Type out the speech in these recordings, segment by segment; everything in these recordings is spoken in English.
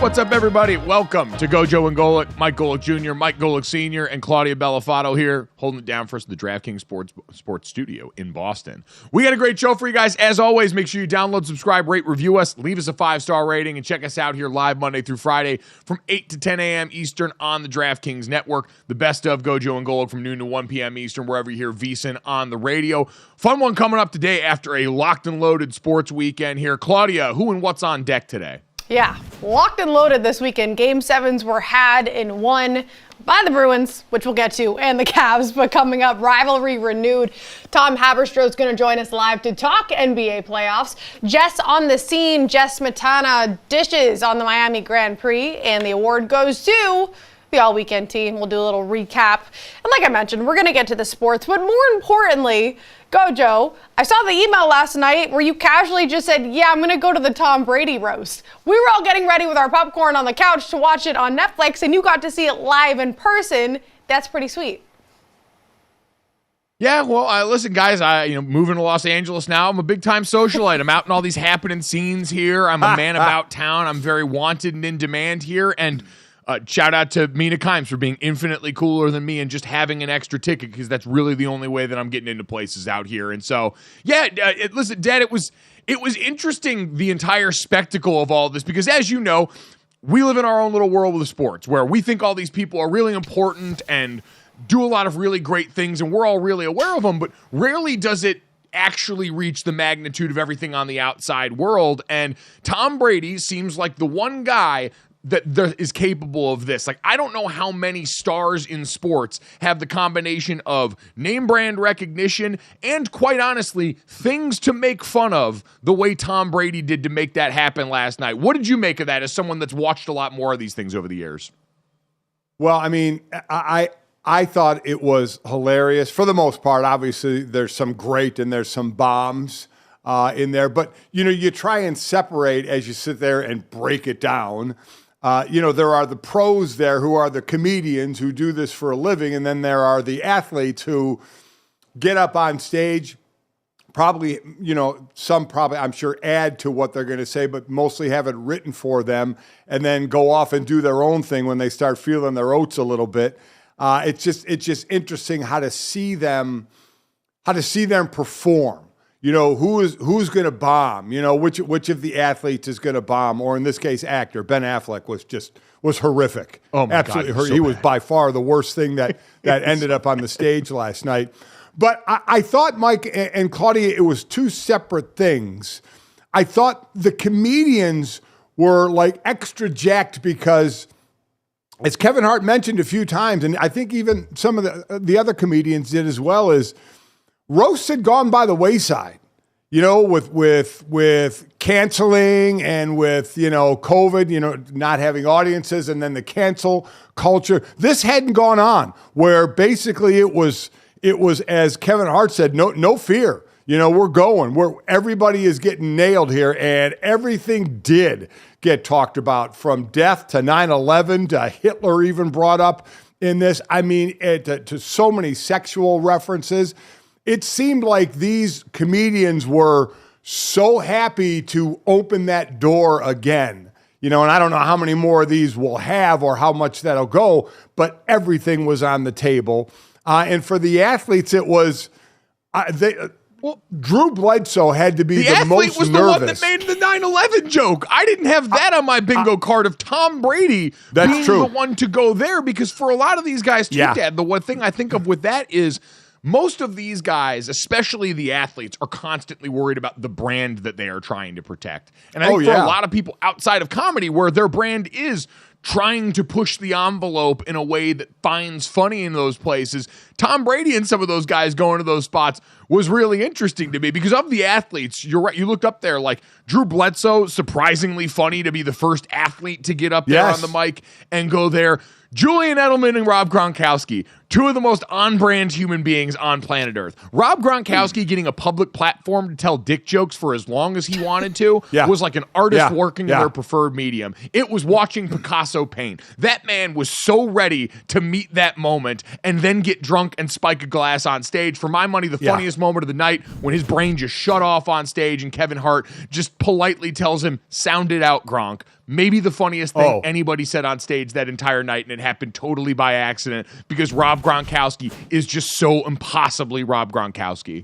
What's up, everybody? Welcome to GoJo and Golic. Mike Golic Jr., Mike Golic Sr., and Claudia Bellafato here, holding it down for us at the DraftKings Sports Studio in Boston. We got a great show for you guys. As always, make sure you download, subscribe, rate, review us, leave us a 5-star rating, and check us out here live Monday through Friday from 8 to 10 a.m. Eastern on the DraftKings Network. The best of GoJo and Golic from noon to 1 p.m. Eastern, wherever you hear VSiN on the radio. Fun one coming up today after a locked and loaded sports weekend here. Claudia, who and what's on deck today? Yeah, locked and loaded this weekend. Game 7s were had and won by the Bruins, which we'll get to, and the Cavs. But coming up, rivalry renewed. Tom Haberstroh is going to join us live to talk NBA playoffs. Jess on the scene. Jess Smetana dishes on the Miami Grand Prix, and the award goes to the all-weekend team. We'll do a little recap. And like I mentioned, we're going to get to the sports, but more importantly, GoJo, I saw the email last night where you casually just said, yeah, I'm going to go to the Tom Brady roast. We were all getting ready with our popcorn on the couch to watch it on Netflix, and you got to see it live in person. That's pretty sweet. Yeah, well, listen, guys, moving to Los Angeles now. I'm a big-time socialite. I'm out in all these happening scenes here. I'm a man about town. I'm very wanted and in demand here, and shout out to Mina Kimes for being infinitely cooler than me and just having an extra ticket, because that's really the only way that I'm getting into places out here. And so, yeah, listen, Dad, it was interesting, the entire spectacle of all this, because as you know, we live in our own little world with sports where we think all these people are really important and do a lot of really great things, and we're all really aware of them, but rarely does it actually reach the magnitude of everything on the outside world. And Tom Brady seems like the one guy that is capable of this. Like, I don't know how many stars in sports have the combination of name brand recognition and, quite honestly, things to make fun of the way Tom Brady did to make that happen last night. What did you make of that as someone that's watched a lot more of these things over the years? Well, I mean, I thought it was hilarious. For the most part, obviously, there's some great and there's some bombs in there. But, you try and separate as you sit there and break it down. There are the pros there who are the comedians who do this for a living, and then there are the athletes who get up on stage, probably, some probably, I'm sure, add to what they're going to say, but mostly have it written for them and then go off and do their own thing when they start feeling their oats a little bit. It's just interesting how to see them perform. Who's going to bomb? Which of the athletes is going to bomb? Or in this case, actor Ben Affleck was horrific. Oh my Absolutely, God, he was by far the worst thing that ended up on the stage last night. But I thought, Mike and Claudia, it was two separate things. I thought the comedians were like extra jacked because, as Kevin Hart mentioned a few times, and I think even some of the other comedians did as well, is roasts had gone by the wayside. With canceling and with, COVID, not having audiences and then the cancel culture. This hadn't gone on, where basically it was, as Kevin Hart said, no fear. We're going. Everybody is getting nailed here, and everything did get talked about, from death to 9/11 to Hitler even brought up in this. I mean, to so many sexual references. It seemed like these comedians were so happy to open that door again. And I don't know how many more of these we'll have or how much that'll go, but everything was on the table. And for the athletes, it was Drew Bledsoe had to be the most nervous. The athlete was the one that made the 9/11 joke. I didn't have that on my bingo card of Tom Brady being the one to go there, because for a lot of these guys, too, Dad, the one thing I think of with that is most of these guys, especially the athletes, are constantly worried about the brand that they are trying to protect. And I think for a lot of people outside of comedy, where their brand is trying to push the envelope in a way that finds funny in those places, Tom Brady and some of those guys going to those spots was really interesting to me, because of the athletes, you're right, you looked up there, like Drew Bledsoe, surprisingly funny to be the first athlete to get up there on the mic and go there. Julian Edelman and Rob Gronkowski, two of the most on-brand human beings on planet Earth. Rob Gronkowski getting a public platform to tell dick jokes for as long as he wanted to was like an artist working in their preferred medium. It was watching Picasso paint. That man was so ready to meet that moment and then get drunk and spike a glass on stage. For my money, the funniest moment of the night, when his brain just shut off on stage and Kevin Hart just politely tells him, "Sound it out, Gronk." Maybe the funniest thing anybody said on stage that entire night, and it happened totally by accident, because Rob Gronkowski is just so impossibly Rob Gronkowski.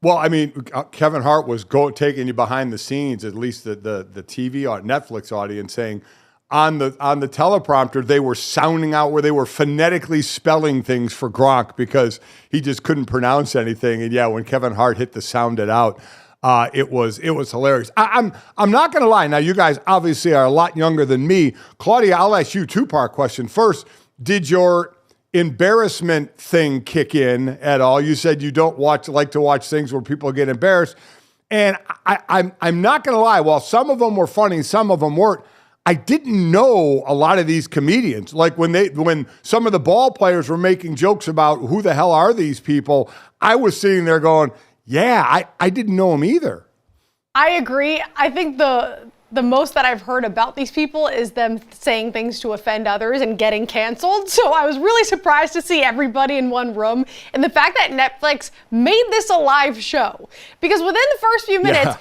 Well, I mean, Kevin Hart was taking you behind the scenes, at least the TV or Netflix audience, saying on the teleprompter they were sounding out, where they were phonetically spelling things for Gronk because he just couldn't pronounce anything. And when Kevin Hart hit the sound it out, it was hilarious. I'm not going to lie. Now, you guys obviously are a lot younger than me. Claudia, I'll ask you a two-part question. First, did your embarrassment thing kick in at all? You said you don't like to watch things where people get embarrassed. And I'm not going to lie. While some of them were funny, some of them weren't. I didn't know a lot of these comedians. Like when some of the ball players were making jokes about who the hell are these people, I was sitting there going, I didn't know him either. I agree. I think the most that I've heard about these people is them saying things to offend others and getting canceled. So I was really surprised to see everybody in one room. And the fact that Netflix made this a live show. Because within the first few minutes,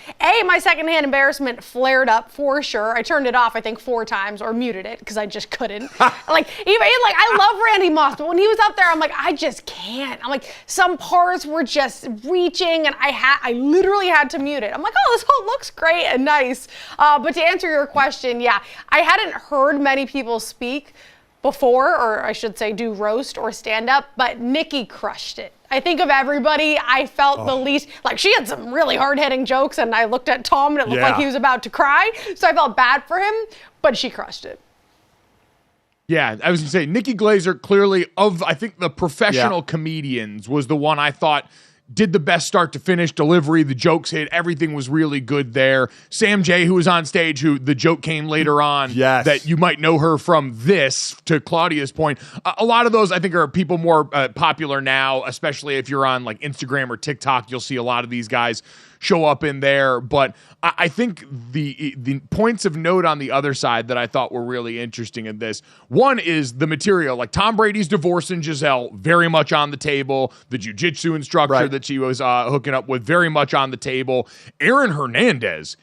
my secondhand embarrassment flared up for sure. I turned it off, I think, 4 times, or muted it because I just couldn't. I love Randy Moss, but when he was up there, I'm like, I just can't. I'm like, some parts were just reaching, and I literally had to mute it. I'm like, oh, this whole looks great and nice. But to answer your question, I hadn't heard many people speak before, or I should say do roast or stand up, but Nikki crushed it. I think of everybody, I felt the least, like she had some really hard-hitting jokes, and I looked at Tom and it looked like he was about to cry, so I felt bad for him, but she crushed it. Yeah, I was going to say, Nikki Glaser clearly, I think the professional comedians, was the one I thought did the best start to finish delivery. The jokes hit. Everything was really good there. Sam J, who was on stage, who the joke came later on, that you might know her from this, to Claudia's point. A lot of those, I think, are people more popular now, especially if you're on like Instagram or TikTok. You'll see a lot of these guys show up in there. But I think the points of note on the other side that I thought were really interesting in this, one is the material. Like Tom Brady's divorce and Giselle, very much on the table. The jiu-jitsu instructor, that she was hooking up with very much on the table. Aaron Hernandez,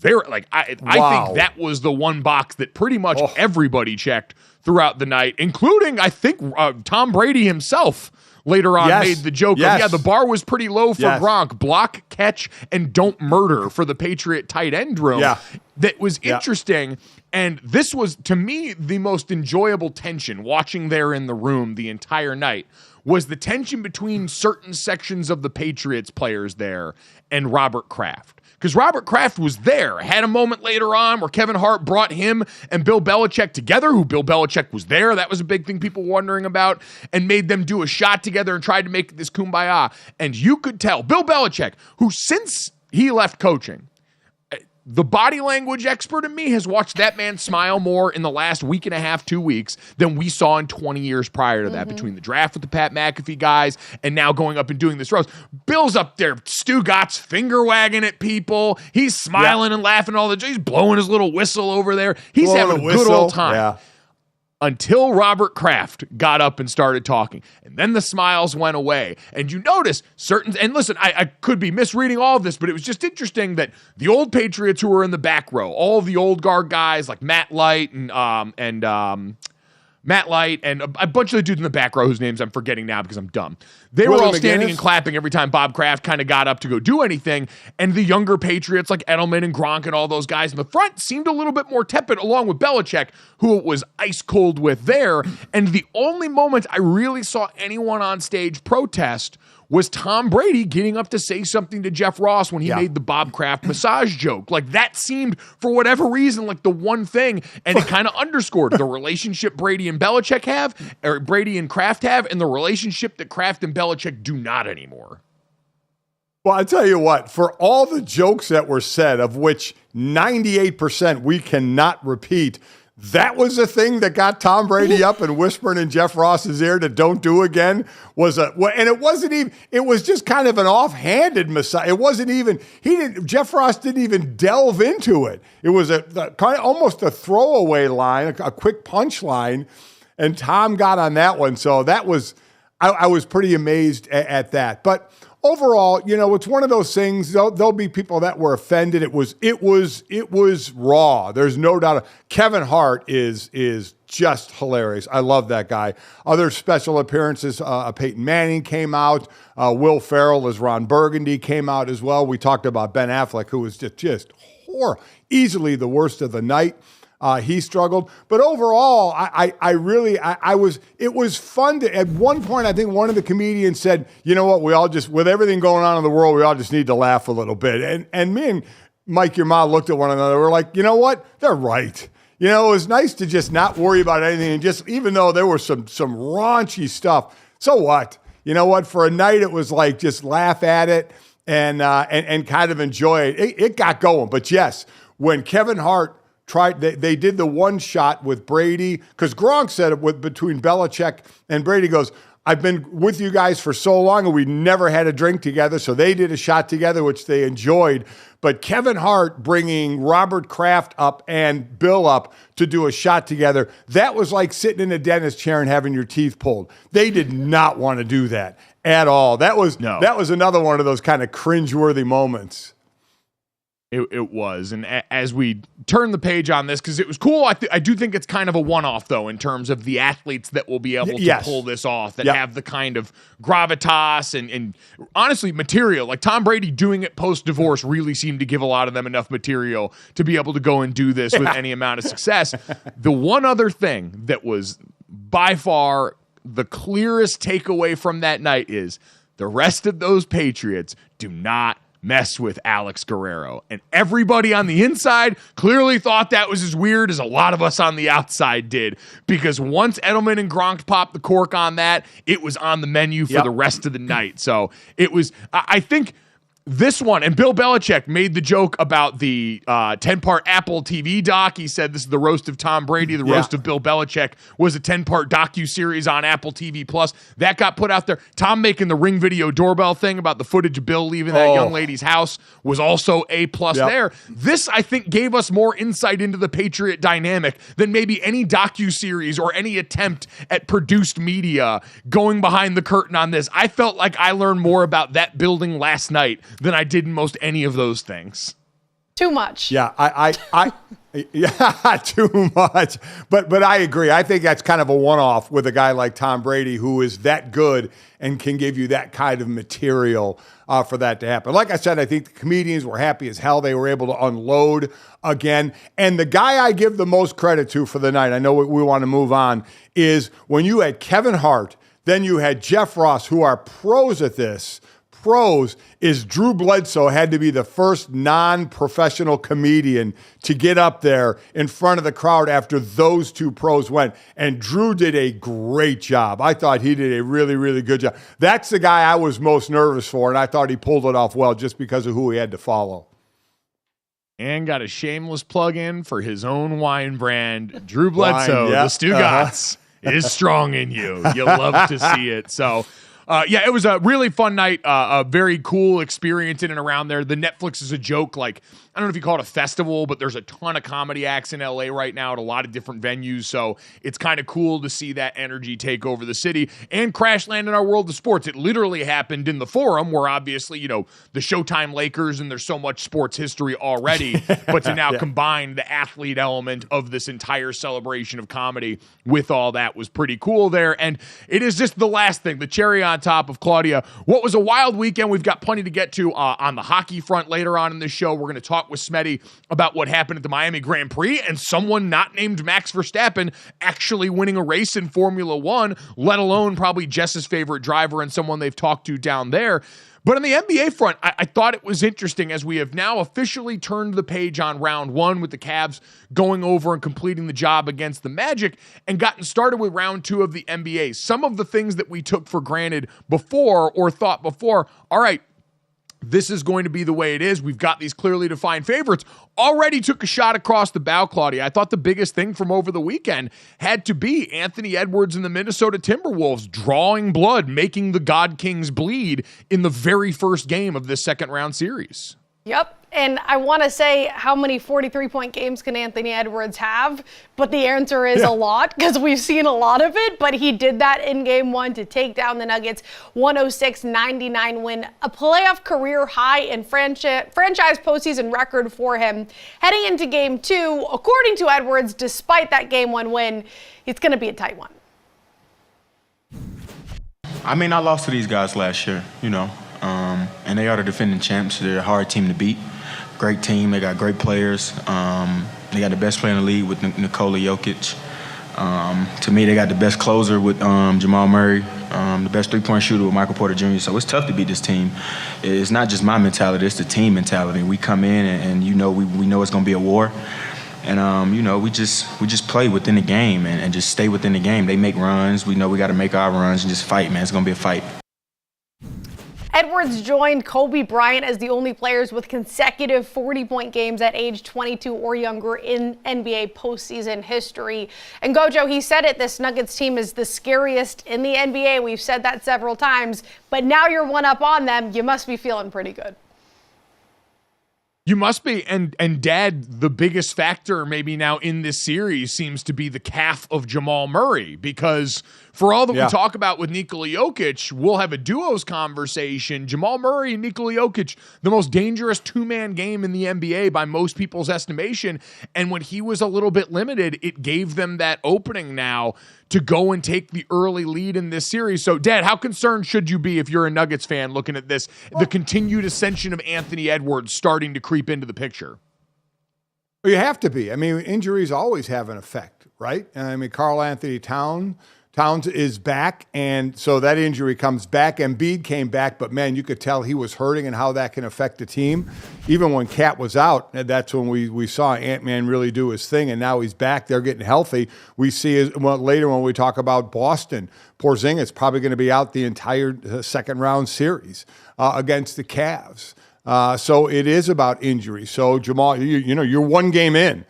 I think that was the one box that pretty much everybody checked throughout the night, including, I think, Tom Brady himself later on made the joke of, the bar was pretty low for Gronk. Block, catch, and don't murder for the Patriot tight end room. Yeah. That was interesting. And this was, to me, the most enjoyable tension watching there in the room the entire night was the tension between certain sections of the Patriots players there and Robert Kraft. Because Robert Kraft was there, had a moment later on where Kevin Hart brought him and Bill Belichick together, who Bill Belichick was there. That was a big thing people were wondering about, and made them do a shot together and tried to make this kumbaya. And you could tell, Bill Belichick, who since he left coaching, the body language expert in me has watched that man smile more in the last week and a half, 2 weeks, than we saw in 20 years prior to that, between the draft with the Pat McAfee guys and now going up and doing this roast. Bill's up there, Stu Gott's finger wagging at people. He's smiling and laughing all the. He's blowing his little whistle over there. He's having a good old time. Yeah. Until Robert Kraft got up and started talking. And then the smiles went away. And you notice and listen, I could be misreading all of this, but it was just interesting that the old Patriots who were in the back row, all of the old guard guys like Matt Light and a bunch of the dudes in the back row whose names I'm forgetting now because I'm dumb. They were all standing and clapping every time Bob Kraft kind of got up to go do anything. And the younger Patriots like Edelman and Gronk and all those guys in the front seemed a little bit more tepid, along with Belichick, who it was ice cold with there. And the only moment I really saw anyone on stage protest was Tom Brady getting up to say something to Jeff Ross when he made the Bob Kraft massage joke. Like, that seemed, for whatever reason, like the one thing, and it kind of underscored the relationship Brady and Belichick have, or Brady and Kraft have, and the relationship that Kraft and Belichick do not anymore. Well, I tell you what, for all the jokes that were said, of which 98% we cannot repeat, that was the thing that got Tom Brady up and whispering in Jeff Ross's ear to don't do again. And it wasn't even, it was just kind of an offhanded massage. It wasn't even, Jeff Ross didn't even delve into it. It was kind of almost a throwaway line, a quick punch line, and Tom got on that one. So that was, I was pretty amazed at that. But overall, it's one of those things. There'll be people that were offended. It was raw. There's no doubt. Kevin Hart is just hilarious. I love that guy. Other special appearances. Peyton Manning came out. Will Ferrell as Ron Burgundy came out as well. We talked about Ben Affleck, who was just horrible, easily the worst of the night. He struggled, but overall, it was fun to, at one point, I think one of the comedians said, you know what, we all just, with everything going on in the world, we all just need to laugh a little bit. And me and Mike, your mom, looked at one another. We're like, you know what? They're right. It was nice to just not worry about anything. And just, even though there was some raunchy stuff, so what? You know what? For a night, it was like, just laugh at it and kind of enjoy it. It got going. But yes, when Kevin Hart they did the one shot with Brady, because Gronk said it between Belichick and Brady, goes, I've been with you guys for so long and we never had a drink together. So they did a shot together, which they enjoyed. But Kevin Hart bringing Robert Kraft up and Bill up to do a shot together, that was like sitting in a dentist chair and having your teeth pulled. They did not want to do that at all. That was another one of those kind of cringeworthy moments. It was. And as we turn the page on this, because it was cool, I do think it's kind of a one-off, though, in terms of the athletes that will be able to pull this off, that have the kind of gravitas and honestly, material. Like Tom Brady doing it post-divorce really seemed to give a lot of them enough material to be able to go and do this with any amount of success. The one other thing that was by far the clearest takeaway from that night is the rest of those Patriots do not mess with Alex Guerrero. And everybody on the inside clearly thought that was as weird as a lot of us on the outside did, because once Edelman and Gronk popped the cork on that, it was on the menu for the rest of the night. So it was, I think This one, and Bill Belichick made the joke about the 10-part Apple TV doc. He said this is the roast of Tom Brady. The roast of Bill Belichick was a 10-part docu-series on Apple TV Plus. That got put out there. Tom making the Ring video doorbell thing about the footage of Bill leaving that young lady's house was also A+ there. This, I think, gave us more insight into the Patriot dynamic than maybe any docu-series or any attempt at produced media going behind the curtain on this. I felt like I learned more about that building last night than I did in most any of those things. Too much. Yeah, yeah, too much. But I agree. I think that's kind of a one-off with a guy like Tom Brady, who is that good and can give you that kind of material for that to happen. Like I said, I think the comedians were happy as hell. They were able to unload again. And the guy I give the most credit to for the night, I know we want to move on, is when you had Kevin Hart, then you had Jeff Ross, who are pros at this. Pros is Drew Bledsoe had to be the first non-professional comedian to get up there in front of the crowd after those two pros went. And Drew did a great job. I thought he did a really, really good job. That's the guy I was most nervous for, and I thought he pulled it off well just because of who he had to follow. And got a shameless plug in for his own wine brand, Drew Bledsoe, the Stugotz is strong in you. You love to see it. So, yeah, it was a really fun night, a very cool experience in and around there. The Netflix is a joke, like, I don't know if you call it a festival, but there's a ton of comedy acts in LA right now at a lot of different venues, so it's kind of cool to see that energy take over the city and crash land in our world of sports. It literally happened in the Forum, where obviously, the Showtime Lakers, and there's so much sports history already, but to now combine the athlete element of this entire celebration of comedy with all that was pretty cool there. And it is just the last thing, the cherry on top of Claudia. What was a wild weekend. We've got plenty to get to on the hockey front later on in this show. We're going to talk with Smetty about what happened at the Miami Grand Prix and someone not named Max Verstappen actually winning a race in Formula One, let alone probably Jess's favorite driver and someone they've talked to down there. But on the NBA front, I thought it was interesting as we have now officially turned the page on round one with the Cavs going over and completing the job against the Magic and gotten started with round two of the NBA. Some of the things that we took for granted before or thought before, all right, this is going to be the way it is. We've got these clearly defined favorites. Already took a shot across the bow, Claudia. I thought the biggest thing from over the weekend had to be Anthony Edwards and the Minnesota Timberwolves drawing blood, making the God Kings bleed in the very first game of this second round series. Yep. And I want to say, how many 43-point games can Anthony Edwards have? But the answer is a lot, because we've seen a lot of it. But he did that in game one to take down the Nuggets, 106-99 win, a playoff career high and franchise postseason record for him. Heading into game two, according to Edwards, despite that game one win, it's going to be a tight one. I mean, I lost to these guys last year, and they are the defending champs. They're a hard team to beat. Great team. They got great players. They got the best player in the league with Nikola Jokic. To me, they got the best closer with Jamal Murray, the best three-point shooter with Michael Porter Jr. So it's tough to beat this team. It's not just my mentality; it's the team mentality. We come in and we know it's going to be a war, and we just play within the game and just stay within the game. They make runs. We know we got to make our runs and just fight, man. It's going to be a fight. Edwards joined Kobe Bryant as the only players with consecutive 40-point games at age 22 or younger in NBA postseason history. And GoJo, he said it, this Nuggets team is the scariest in the NBA. We've said that several times, but now you're one up on them. You must be feeling pretty good. You must be. And Dad, the biggest factor maybe now in this series seems to be the calf of Jamal Murray, because for all that we talk about with Nikola Jokic, we'll have a duos conversation. Jamal Murray and Nikola Jokic, the most dangerous two-man game in the NBA by most people's estimation. And when he was a little bit limited, it gave them that opening now to go and take the early lead in this series. So, Dad, how concerned should you be if you're a Nuggets fan looking at this, the continued ascension of Anthony Edwards starting to creep into the picture? Well, you have to be. I mean, injuries always have an effect, right? I mean, Karl Anthony Towns is back, and so that injury comes back. Embiid came back, but, man, you could tell he was hurting and how that can affect the team. Even when Cat was out, that's when we saw Ant-Man really do his thing, and now he's back. They're getting healthy. We see later when we talk about Boston, Porzingis probably going to be out the entire second-round series against the Cavs. So it is about injury. So Jamal, you're one game in,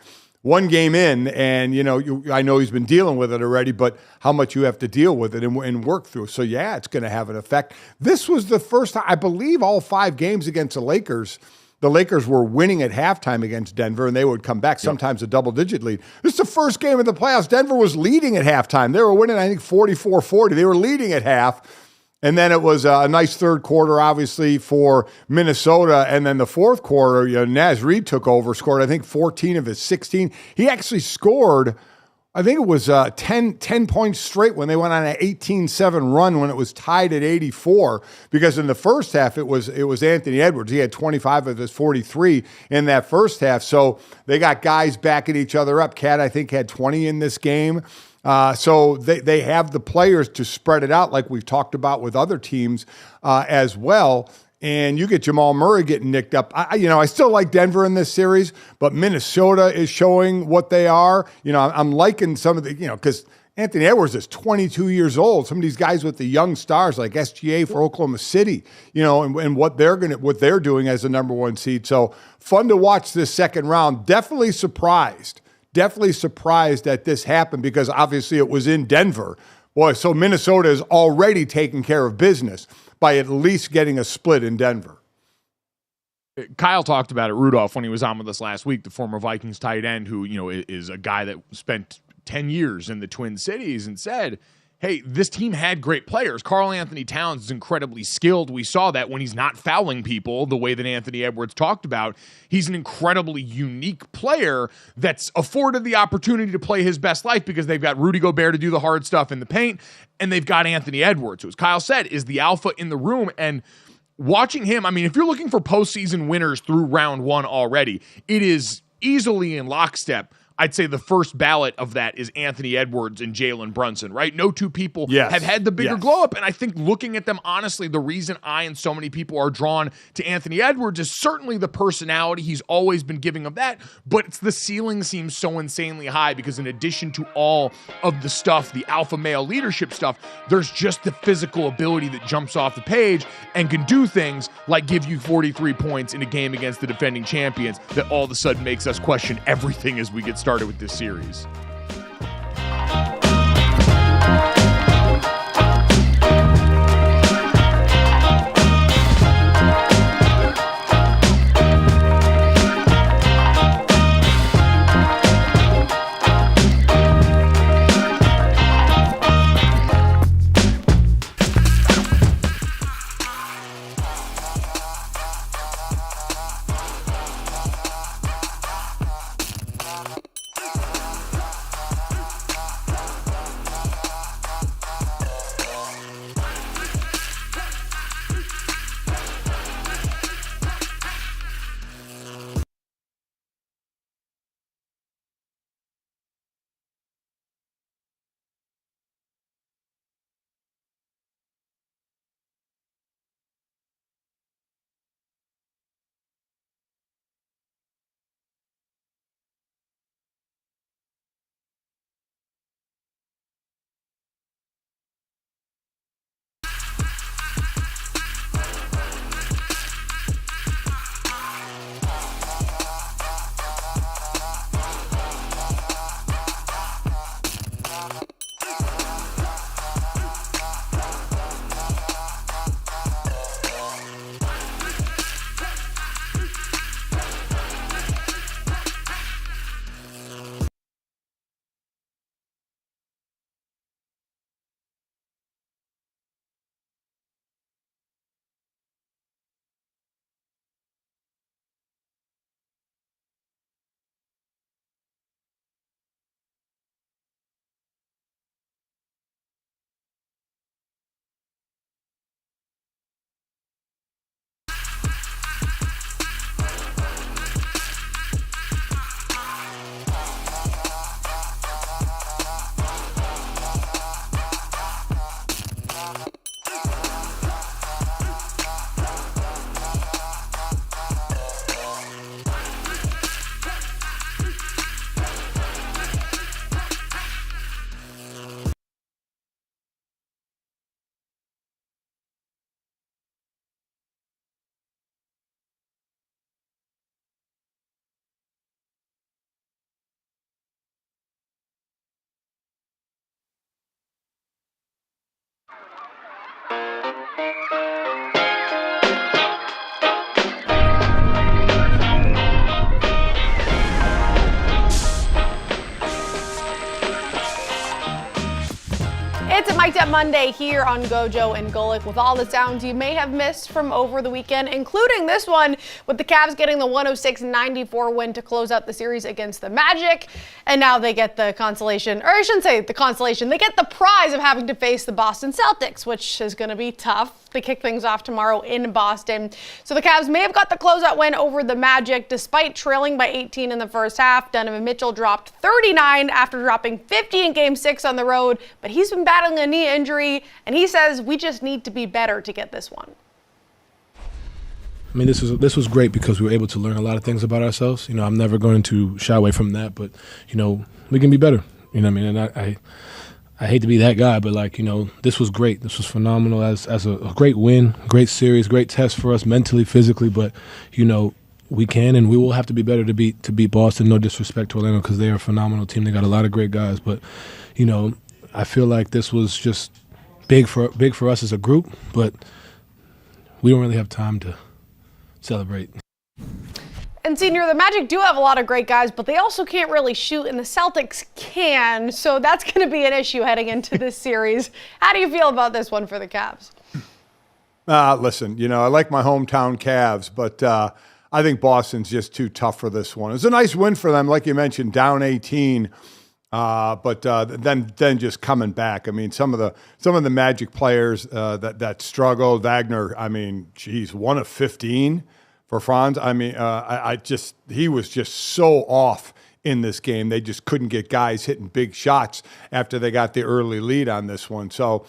and I know he's been dealing with it already, but how much you have to deal with it and work through. So yeah, it's going to have an effect. This was the first time, I believe, all 5 games against the Lakers. The Lakers were winning at halftime against Denver, and they would come back sometimes a double-digit lead. This is the first game of the playoffs. Denver was leading at halftime. They were winning, I think, 44-40. They were leading at half. And then it was a nice third quarter, obviously, for Minnesota. And then the fourth quarter, Naz Reid took over, scored, I think, 14 of his 16. He actually scored, I think it was 10 points straight when they went on an 18-7 run when it was tied at 84. Because in the first half, it was Anthony Edwards. He had 25 of his 43 in that first half. So they got guys backing each other up. Cat, I think, had 20 in this game. So they have the players to spread it out like we've talked about with other teams as well. And you get Jamal Murray getting nicked up. I still like Denver in this series, but Minnesota is showing what they are. I'm liking some of the, because Anthony Edwards is 22 years old. Some of these guys with the young stars like SGA for Oklahoma City, and what they're doing as the number 1 seed. So fun to watch this second round. Definitely surprised that this happened because obviously it was in Denver. Boy, so Minnesota is already taking care of business by at least getting a split in Denver. Kyle talked about it, Rudolph, when he was on with us last week, the former Vikings tight end who, is a guy that spent 10 years in the Twin Cities and said, hey, this team had great players. Karl Anthony Towns is incredibly skilled. We saw that when he's not fouling people the way that Anthony Edwards talked about. He's an incredibly unique player that's afforded the opportunity to play his best life because they've got Rudy Gobert to do the hard stuff in the paint, and they've got Anthony Edwards, who, as Kyle said, is the alpha in the room. And watching him, if you're looking for postseason winners through round 1 already, it is easily in lockstep. I'd say the first ballot of that is Anthony Edwards and Jalen Brunson, right? No two people have had the bigger glow up. And I think looking at them, honestly, the reason I and so many people are drawn to Anthony Edwards is certainly the personality. He's always been giving of that, but it's the ceiling seems so insanely high because in addition to all of the stuff, the alpha male leadership stuff, there's just the physical ability that jumps off the page and can do things like give you 43 points in a game against the defending champions that all of a sudden makes us question everything as we get started with this series. Monday here on GoJo and Golic with all the sounds you may have missed from over the weekend, including this one with the Cavs getting the 106-94 win to close out the series against the Magic. And now they get the consolation, or I shouldn't say the consolation, they get the prize of having to face the Boston Celtics, which is going to be tough. They kick things off tomorrow in Boston. So the Cavs may have got the closeout win over the Magic despite trailing by 18 in the first half. Donovan Mitchell dropped 39 after dropping 50 in Game 6 on the road, but he's been battling a knee injury, and he says we just need to be better to get this one. I mean, this was great because we were able to learn a lot of things about ourselves. You know, I'm never going to shy away from that, but, you know, we can be better. You know what I mean? And I hate to be that guy, but, like, you know, this was great. This was phenomenal as a great win, great series, great test for us mentally, physically. But, you know, we can and we will have to be better to beat Boston. No disrespect to Orlando because they are a phenomenal team. They got a lot of great guys. But, you know, I feel like this was just big for us as a group, but we don't really have time to celebrate. And Senior, the Magic do have a lot of great guys, but they also can't really shoot, and the Celtics can, so that's going to be an issue heading into this series. How do you feel about this one for the Cavs? Listen, you know, I like my hometown Cavs, but I think Boston's just too tough for this one. It's a nice win for them, like you mentioned, down 18, but then just coming back. I mean, some of the Magic players that struggled. Wagner, I mean, geez, 1 of 15. For Franz, I mean, he was just so off in this game. They just couldn't get guys hitting big shots after they got the early lead on this one. So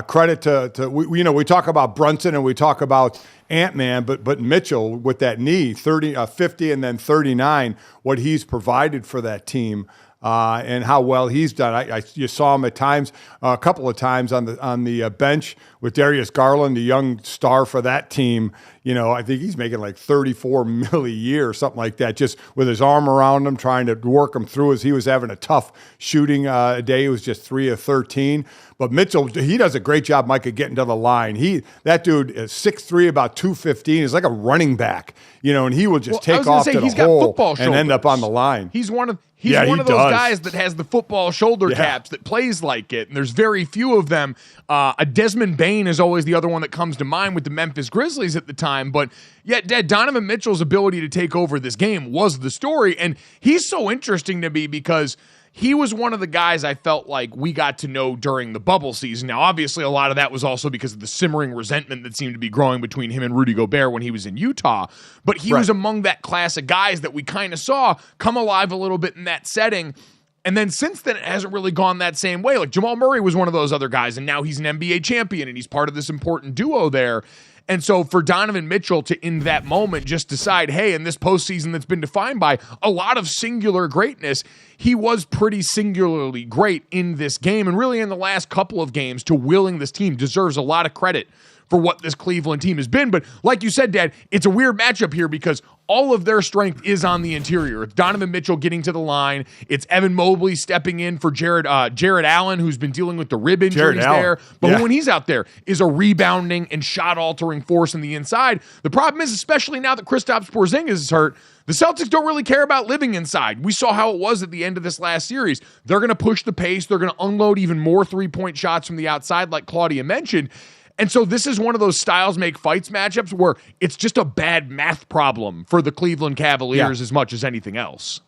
credit to we talk about Brunson and we talk about Ant-Man, but Mitchell with that knee, 50 and then 39, what he's provided for that team. And how well he's done. You saw him at times, a couple of times on the bench with Darius Garland, the young star for that team. You know, I think he's making like $34 million a year or something like that, just with his arm around him, trying to work him through as he was having a tough shooting day. He was just 3 of 13. But Mitchell, he does a great job, Mike, of getting to the line. That dude is 6'3", about 215. He's like a running back, you know, and he will just take off to the hole and end up on the line. He's one of those guys that has the football shoulder caps that plays like it, and there's very few of them. A Desmond Bane is always the other one that comes to mind with the Memphis Grizzlies at the time, but yet Donovan Mitchell's ability to take over this game was the story, and he's so interesting to me because he was one of the guys I felt like we got to know during the bubble season. Now, obviously, a lot of that was also because of the simmering resentment that seemed to be growing between him and Rudy Gobert when he was in Utah. But he was among that class of guys that we kind of saw come alive a little bit in that setting. And then since then, it hasn't really gone that same way. Like Jamal Murray was one of those other guys, and now he's an NBA champion, and he's part of this important duo there. And so for Donovan Mitchell to, in that moment, just decide, hey, in this postseason that's been defined by a lot of singular greatness, he was pretty singularly great in this game. And really in the last couple of games to willing this team deserves a lot of credit for what this Cleveland team has been. But like you said, Dad, it's a weird matchup here because all of their strength is on the interior. It's Donovan Mitchell getting to the line. It's Evan Mobley stepping in for Jared Allen, who's been dealing with the rib injuries there. But when he's out there, is a rebounding and shot-altering force on the inside. The problem is, especially now that Kristaps Porzingis is hurt, the Celtics don't really care about living inside. We saw how it was at the end of this last series. They're going to push the pace. They're going to unload even more three-point shots from the outside, like Claudia mentioned. And so this is one of those styles make fights matchups where it's just a bad math problem for the Cleveland Cavaliers as much as anything else.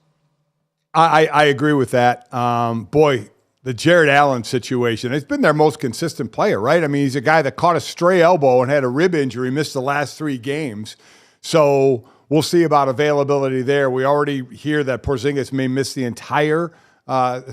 I agree with that. Boy, the Jared Allen situation, it's been their most consistent player, right? I mean, he's a guy that caught a stray elbow and had a rib injury, missed the last 3 games. So we'll see about availability there. We already hear that Porzingis may miss the entire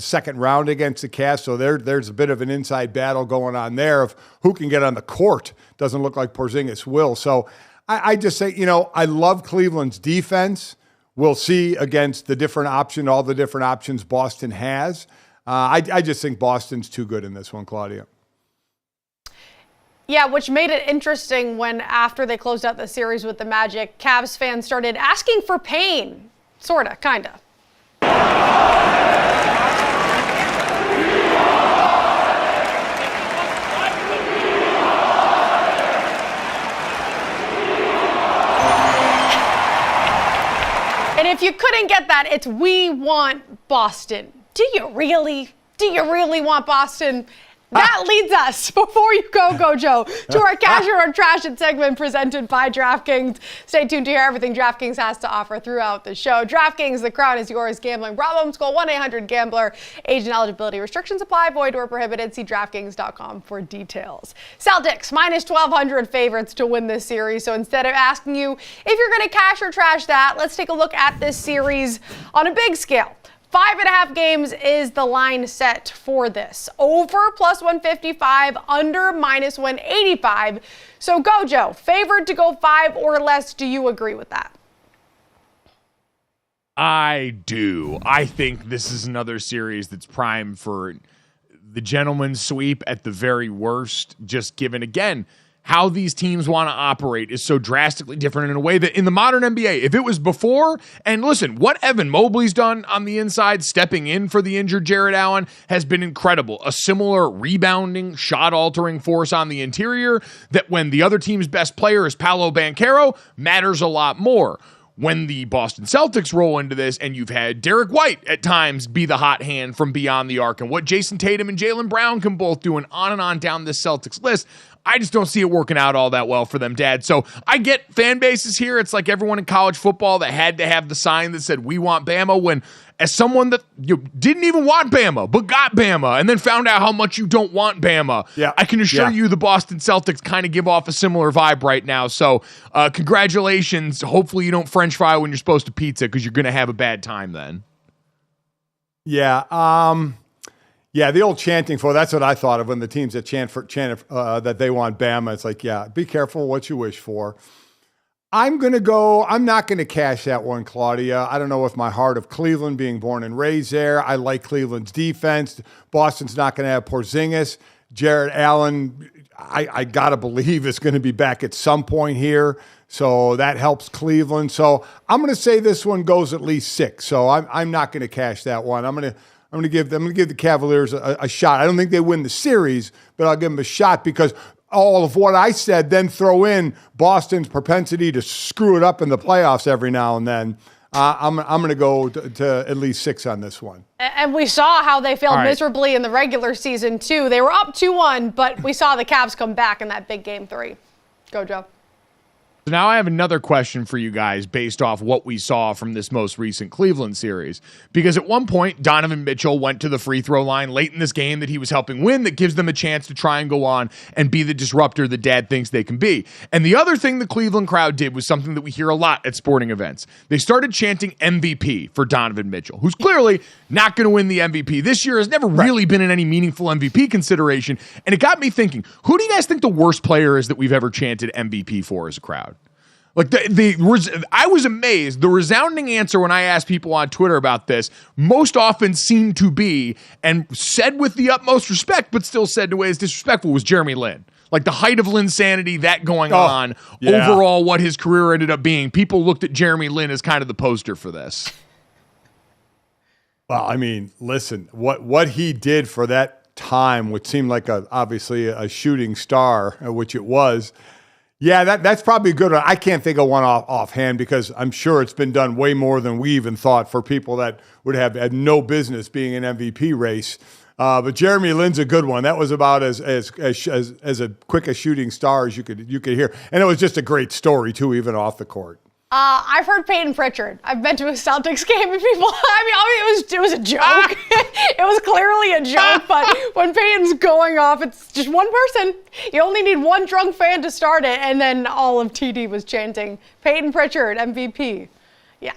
second round against the Cavs, so there's a bit of an inside battle going on there of who can get on the court. Doesn't look like Porzingis will. So I just say, you know, I love Cleveland's defense. We'll see against all the different options Boston has. I just think Boston's too good in this one, Claudia. Yeah, which made it interesting when after they closed out the series with the Magic, Cavs fans started asking for Payne. Sorta, kinda. And if you couldn't get that, it's "We want Boston." Do you really? Do you really want Boston? That leads us, before you go, GoJo, to our Cash or Trash It segment presented by DraftKings. Stay tuned to hear everything DraftKings has to offer throughout the show. DraftKings, the crown is yours. Gambling problems? Call 1-800-GAMBLER. Age and eligibility restrictions apply. Void or prohibited. See DraftKings.com for details. Celtics, minus 1,200 favorites to win this series. So instead of asking you if you're going to cash or trash that, let's take a look at this series on a big scale. 5.5 games is the line set for this. Over plus 155, under minus 185. So GoJo, favored to go 5 or less. Do you agree with that? I do. I think this is another series that's primed for the gentleman's sweep at the very worst, just given, again, how these teams want to operate is so drastically different in a way that in the modern NBA, if it was before, and listen, what Evan Mobley's done on the inside, stepping in for the injured Jared Allen, has been incredible. A similar rebounding, shot-altering force on the interior that when the other team's best player is Paolo Banchero, matters a lot more. When the Boston Celtics roll into this and you've had Derek White at times be the hot hand from beyond the arc and what Jason Tatum and Jaylen Brown can both do and on down this Celtics list, I just don't see it working out all that well for them, Dad. So I get fan bases here. It's like everyone in college football that had to have the sign that said, "We want Bama," when as someone that you didn't even want Bama, but got Bama, and then found out how much you don't want Bama, I can assure you the Boston Celtics kind of give off a similar vibe right now. So congratulations. Hopefully you don't French fry when you're supposed to pizza because you're going to have a bad time then. Yeah, the old chanting for, that's what I thought of when the teams that chant that they want Bama. It's like, yeah, be careful what you wish for. I'm not going to cash that one, Claudia. I don't know if my heart of Cleveland, being born and raised there. I like Cleveland's defense. Boston's not going to have Porzingis. Jared Allen, I got to believe is going to be back at some point here. So that helps Cleveland. So I'm going to say this one goes at least 6. So I'm not going to cash that one. I'm going to give the Cavaliers a shot. I don't think they win the series, but I'll give them a shot because all of what I said, then throw in Boston's propensity to screw it up in the playoffs every now and then. I'm going to go to at least 6 on this one. And we saw how they failed miserably in the regular season, too. They were up 2-1, but we saw the Cavs come back in that big game 3. Go, Joe. So now I have another question for you guys based off what we saw from this most recent Cleveland series. Because at one point, Donovan Mitchell went to the free throw line late in this game that he was helping win that gives them a chance to try and go on and be the disruptor that Dad thinks they can be. And the other thing the Cleveland crowd did was something that we hear a lot at sporting events. They started chanting MVP for Donovan Mitchell, who's clearly not going to win the MVP this year, has never really been in any meaningful MVP consideration. And it got me thinking, who do you guys think the worst player is that we've ever chanted MVP for as a crowd? Like I was amazed. The resounding answer when I asked people on Twitter about this most often seemed to be, and said with the utmost respect, but still said in a way as disrespectful, was Jeremy Lin. Like the height of Linsanity, that going on, overall what his career ended up being. People looked at Jeremy Lin as kind of the poster for this. Well, I mean, listen, what he did for that time, which seemed like obviously a shooting star, which it was. Yeah, that's probably a good one. I can't think of one offhand because I'm sure it's been done way more than we even thought for people that would have had no business being an MVP race. But Jeremy Lin's a good one. That was about as a quick a shooting star as you could hear, and it was just a great story too, even off the court. I've heard Peyton Pritchard. I've been to a Celtics game and people, it was a joke. It was clearly a joke, but when Peyton's going off, it's just one person. You only need one drunk fan to start it, and then all of TD was chanting, Peyton Pritchard, MVP. Yeah.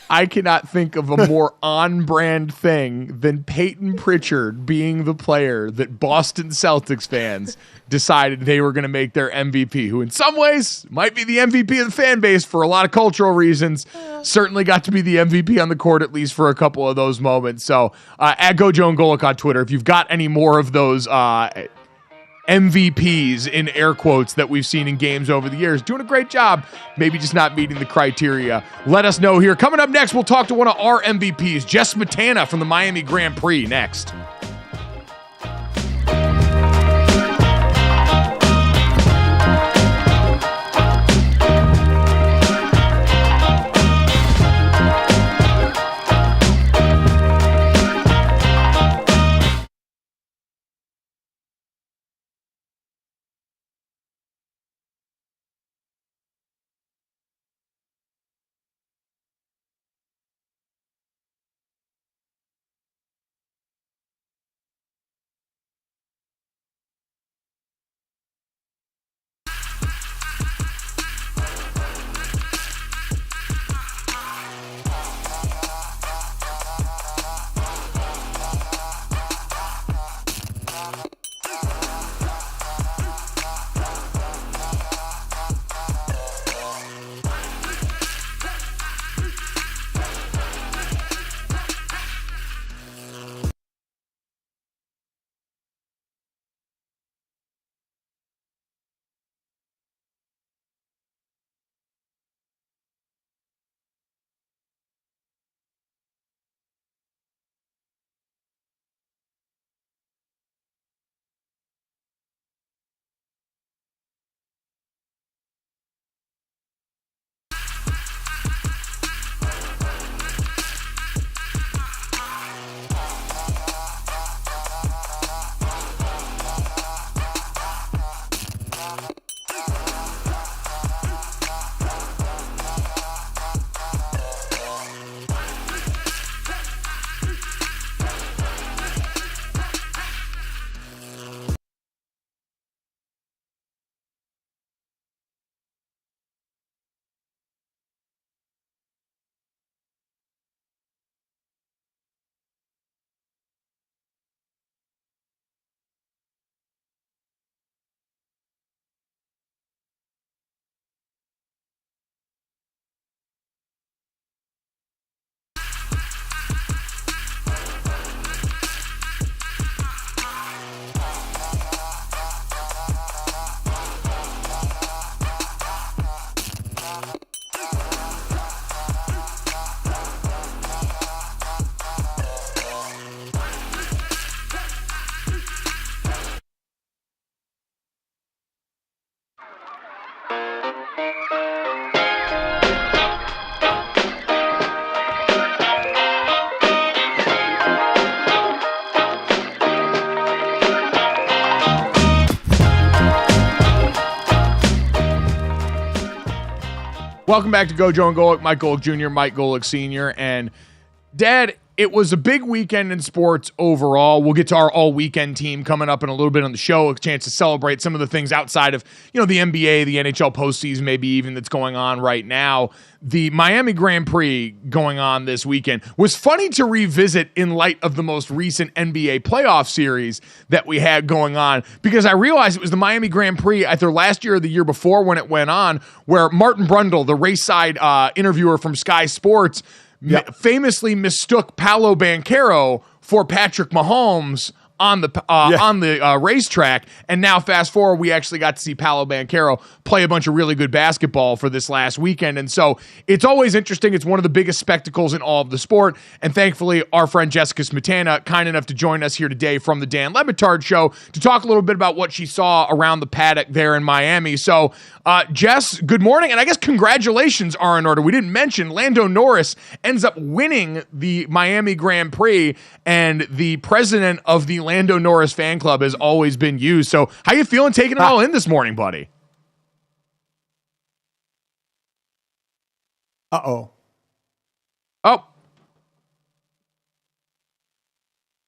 I cannot think of a more on-brand thing than Peyton Pritchard being the player that Boston Celtics fans decided they were going to make their MVP, who in some ways might be the MVP of the fan base for a lot of cultural reasons. Certainly got to be the MVP on the court, at least for a couple of those moments. So at GoJo Golic on Twitter, if you've got any more of those MVPs in air quotes that we've seen in games over the years, doing a great job, maybe just not meeting the criteria, let us know here. Coming up next, we'll talk to one of our MVPs, Jess Smetana from the Miami Grand Prix, next. Welcome back to GoJo Golic. Mike Golic Jr., Mike Golic Sr. And Dad, it was a big weekend in sports overall. We'll get to our all-weekend team coming up in a little bit on the show, a chance to celebrate some of the things outside of, the NBA, the NHL postseason, maybe even that's going on right now. The Miami Grand Prix going on this weekend was funny to revisit in light of the most recent NBA playoff series that we had going on, because I realized it was the Miami Grand Prix either last year or the year before when it went on, where Martin Brundle, the race side interviewer from Sky Sports, famously mistook Paolo Banchero for Patrick Mahomes on the racetrack, and now fast forward, we actually got to see Paolo Banchero play a bunch of really good basketball for this last weekend, and so it's always interesting. It's one of the biggest spectacles in all of the sport, and thankfully, our friend Jessica Smetana, kind enough to join us here today from the Dan Le Batard Show to talk a little bit about what she saw around the paddock there in Miami. So, Jess, good morning, and I guess congratulations are in order. We didn't mention Lando Norris ends up winning the Miami Grand Prix, and the president of the Lando Norris fan club has always been you. So how you feeling taking it all in this morning, buddy? Uh-oh. Oh.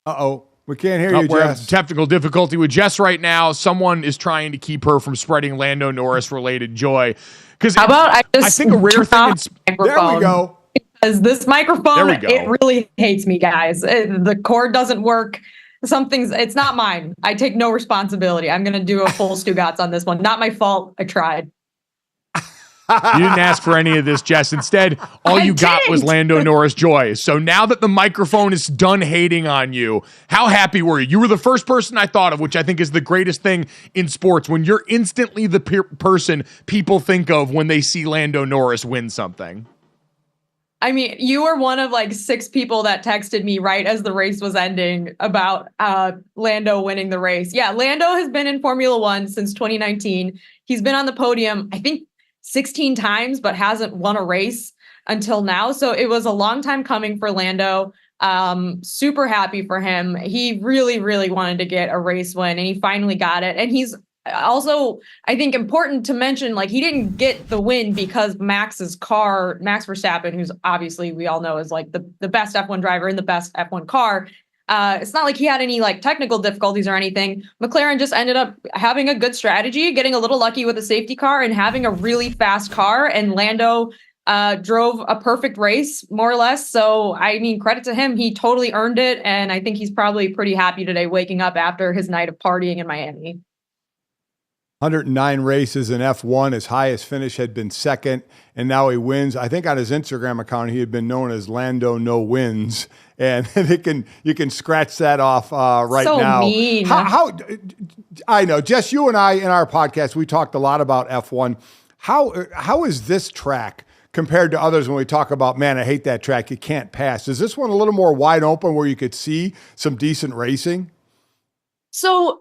Uh-oh. We can't hear you, We're having Jess. technical difficulty with Jess right now. Someone is trying to keep her from spreading Lando Norris-related joy. How about I think a rare thing There we go. Because this microphone, There we go. it really hates me, guys. The cord doesn't work. It's not mine. I take no responsibility. I'm going to do a full Stugotz on this one. Not my fault. I tried. You didn't ask for any of this, Jess. Instead, all you got was Lando Norris joy. So now that the microphone is done hating on you, how happy were you? You were the first person I thought of, which I think is the greatest thing in sports, when you're instantly the person people think of when they see Lando Norris win something. I mean, you were one of like 6 people that texted me right as the race was ending about Lando winning the race. Yeah, Lando has been in Formula One since 2019. He's been on the podium, I think, 16 times, but hasn't won a race until now. So it was a long time coming for Lando. Super happy for him. He really, really wanted to get a race win, and he finally got it. And he's also, I think, important to mention, like, he didn't get the win because Max's car, Max Verstappen, who's obviously we all know is like the best F1 driver in the best F1 car. It's not like he had any like technical difficulties or anything. McLaren just ended up having a good strategy, getting a little lucky with a safety car and having a really fast car. And Lando drove a perfect race, more or less. So, I mean, credit to him. He totally earned it. And I think he's probably pretty happy today waking up after his night of partying in Miami. 109 races in F1. His highest finish had been second, and now he wins. I think on his Instagram account, he had been known as Lando No Wins, and you can scratch that off right so now. Mean. How I know, Jess, you and I in our podcast, we talked a lot about F1. How is this track compared to others when we talk about, man, I hate that track, you can't pass? Is this one a little more wide open where you could see some decent racing? So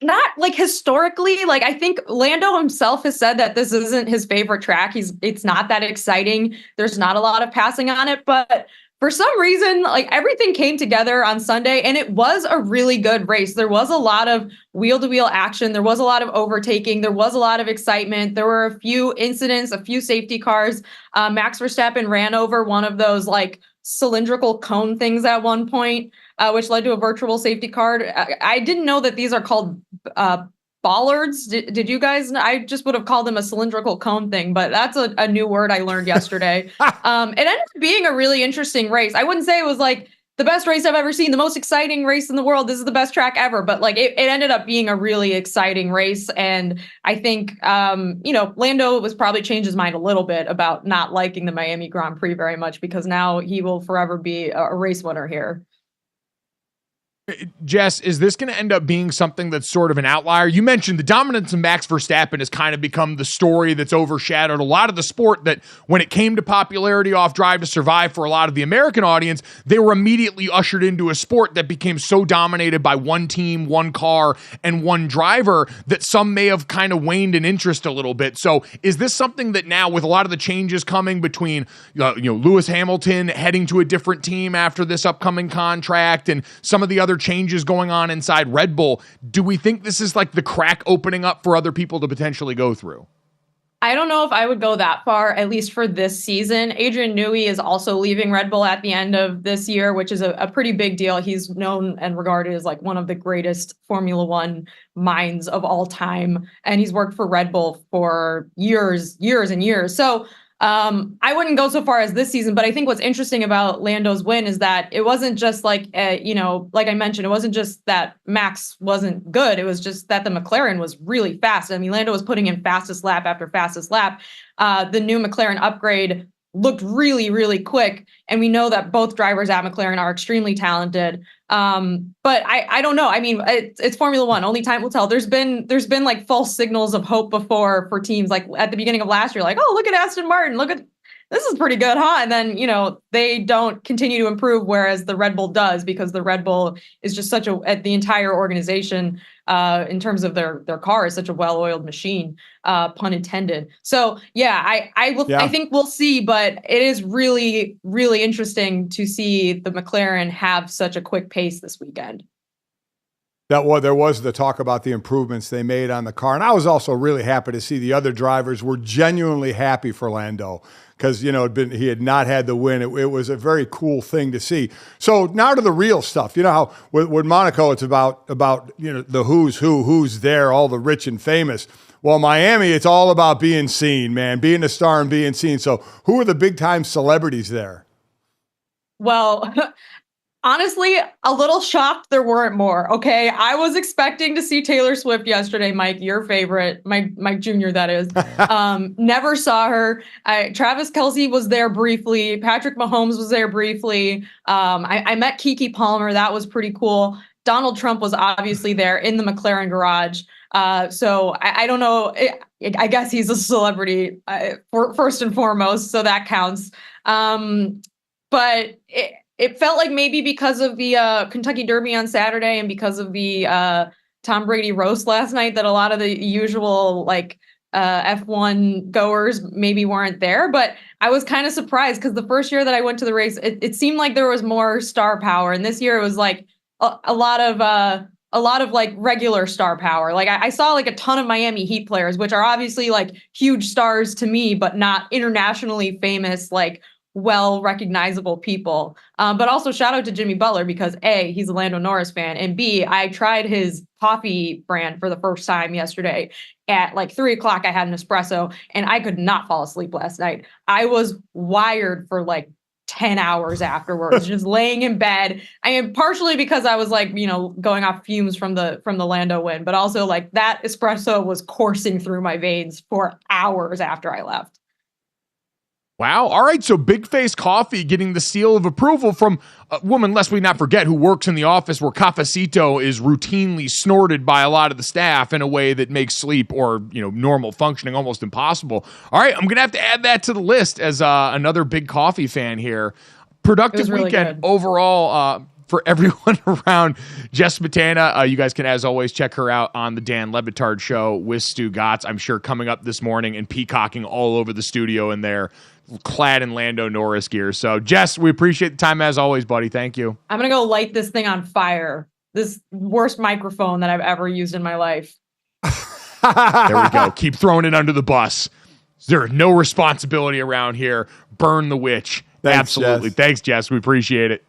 not like historically, like I think Lando himself has said that this isn't his favorite track. It's not that exciting. There's not a lot of passing on it, but for some reason, like everything came together on Sunday and it was a really good race. There was a lot of wheel to wheel action. There was a lot of overtaking. There was a lot of excitement. There were a few incidents, a few safety cars. Max Verstappen ran over one of those like cylindrical cone things at one point, which led to a virtual safety car. I didn't know that these are called bollards. Did you guys? I just would have called them a cylindrical cone thing, but that's a new word I learned yesterday. It ended up being a really interesting race. I wouldn't say it was like the best race I've ever seen, the most exciting race in the world. This is the best track ever, but like it ended up being a really exciting race. And I think, Lando was probably changed his mind a little bit about not liking the Miami Grand Prix very much, because now he will forever be a race winner here. Jess, is this going to end up being something that's sort of an outlier? You mentioned the dominance of Max Verstappen has kind of become the story that's overshadowed a lot of the sport, that when it came to popularity off Drive to Survive for a lot of the American audience, they were immediately ushered into a sport that became so dominated by one team, one car, and one driver that some may have kind of waned in interest a little bit. So is this something that now, with a lot of the changes coming between Lewis Hamilton heading to a different team after this upcoming contract and some of the other changes going on inside Red Bull, do we think this is like the crack opening up for other people to potentially go through? I don't know if I would go that far, at least for this season. Adrian Newey is also leaving Red Bull at the end of this year, which is a pretty big deal. He's known and regarded as like one of the greatest Formula One minds of all time. And he's worked for Red Bull for years and years. So I wouldn't go so far as this season, but I think what's interesting about Lando's win is that it wasn't just like, like I mentioned, it wasn't just that Max wasn't good. It was just that the McLaren was really fast. I mean, Lando was putting in fastest lap after fastest lap. The new McLaren upgrade looked really, really quick. And we know that both drivers at McLaren are extremely talented. But I don't know. I mean, it's Formula One. Only time will tell. There's been like false signals of hope before for teams. Like at the beginning of last year, like, oh, look at Aston Martin. Look at this is pretty good, huh? And then, they don't continue to improve, whereas the Red Bull does, because the Red Bull is just the entire organization, in terms of their car, is such a well-oiled machine, pun intended. So yeah, I think we'll see, but it is really, really interesting to see the McLaren have such a quick pace this weekend. There was the talk about the improvements they made on the car. And I was also really happy to see the other drivers were genuinely happy for Lando, because, he had not had the win. It was a very cool thing to see. So now to the real stuff. You know how with Monaco, it's about the who's there, all the rich and famous. Well, Miami, it's all about being seen, man, being a star and being seen. So who are the big time celebrities there? Well, honestly, a little shocked there weren't more. Okay, I was expecting to see Taylor Swift yesterday, Mike, your favorite, Mike Jr. That is. Never saw her. Travis Kelce was there briefly. Patrick Mahomes was there briefly. I met Keke Palmer. That was pretty cool. Donald Trump was obviously there in the McLaren garage. So I don't know. I guess he's a celebrity first and foremost, so that counts. But it felt like maybe because of the Kentucky Derby on Saturday and because of the Tom Brady roast last night that a lot of the usual F1 goers maybe weren't there. But I was kind of surprised because the first year that I went to the race, it seemed like there was more star power. And this year it was like a lot of like regular star power. Like I saw like a ton of Miami Heat players, which are obviously like huge stars to me, but not internationally famous, like well recognizable people. But also shout out to Jimmy Butler, because A, he's a Lando Norris fan, and B, I tried his coffee brand for the first time yesterday. At like 3:00, I had an espresso and I could not fall asleep last night. I was wired for like 10 hours afterwards, just laying in bed. I am partially because I was like, going off fumes from the Lando win, but also like that espresso was coursing through my veins for hours after I left. Wow. All right. So Big Face Coffee getting the seal of approval from a woman, lest we not forget, who works in the office where cafecito is routinely snorted by a lot of the staff in a way that makes sleep or, normal functioning almost impossible. All right. I'm going to have to add that to the list as another big coffee fan here. Productive really weekend overall. For everyone around Jess Smetana, you guys can, as always, check her out on the Dan Le Batard Show with Stu Gatz. I'm sure coming up this morning and peacocking all over the studio in there, clad in Lando Norris gear. So, Jess, we appreciate the time as always, buddy. Thank you. I'm going to go light this thing on fire. This worst microphone that I've ever used in my life. There we go. Keep throwing it under the bus. There is no responsibility around here. Burn the witch. Thanks, absolutely. Jess. Thanks, Jess. We appreciate it.